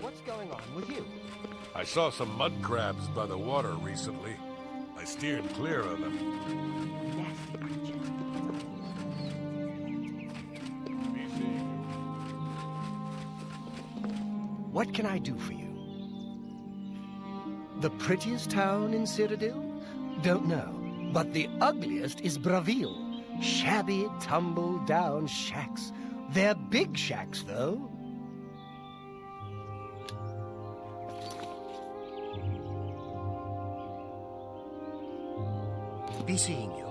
What's going on with you? I saw some mud crabs by the water recently. I steered clear of them. What can I do for you? The prettiest town in Cyrodiil? Don't know. But the ugliest is Bravil. Shabby, tumble-down shacks. They're big shacks, though. Be seeing you.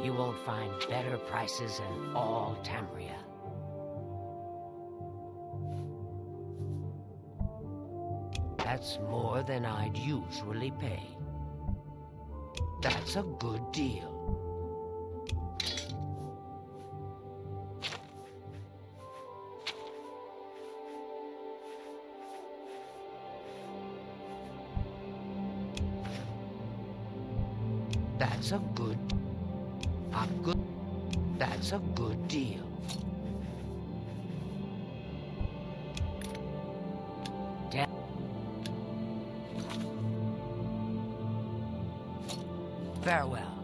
You won't find better prices in all Tamriel. That's more than I'd usually pay. That's a good deal. That's a good deal. Farewell.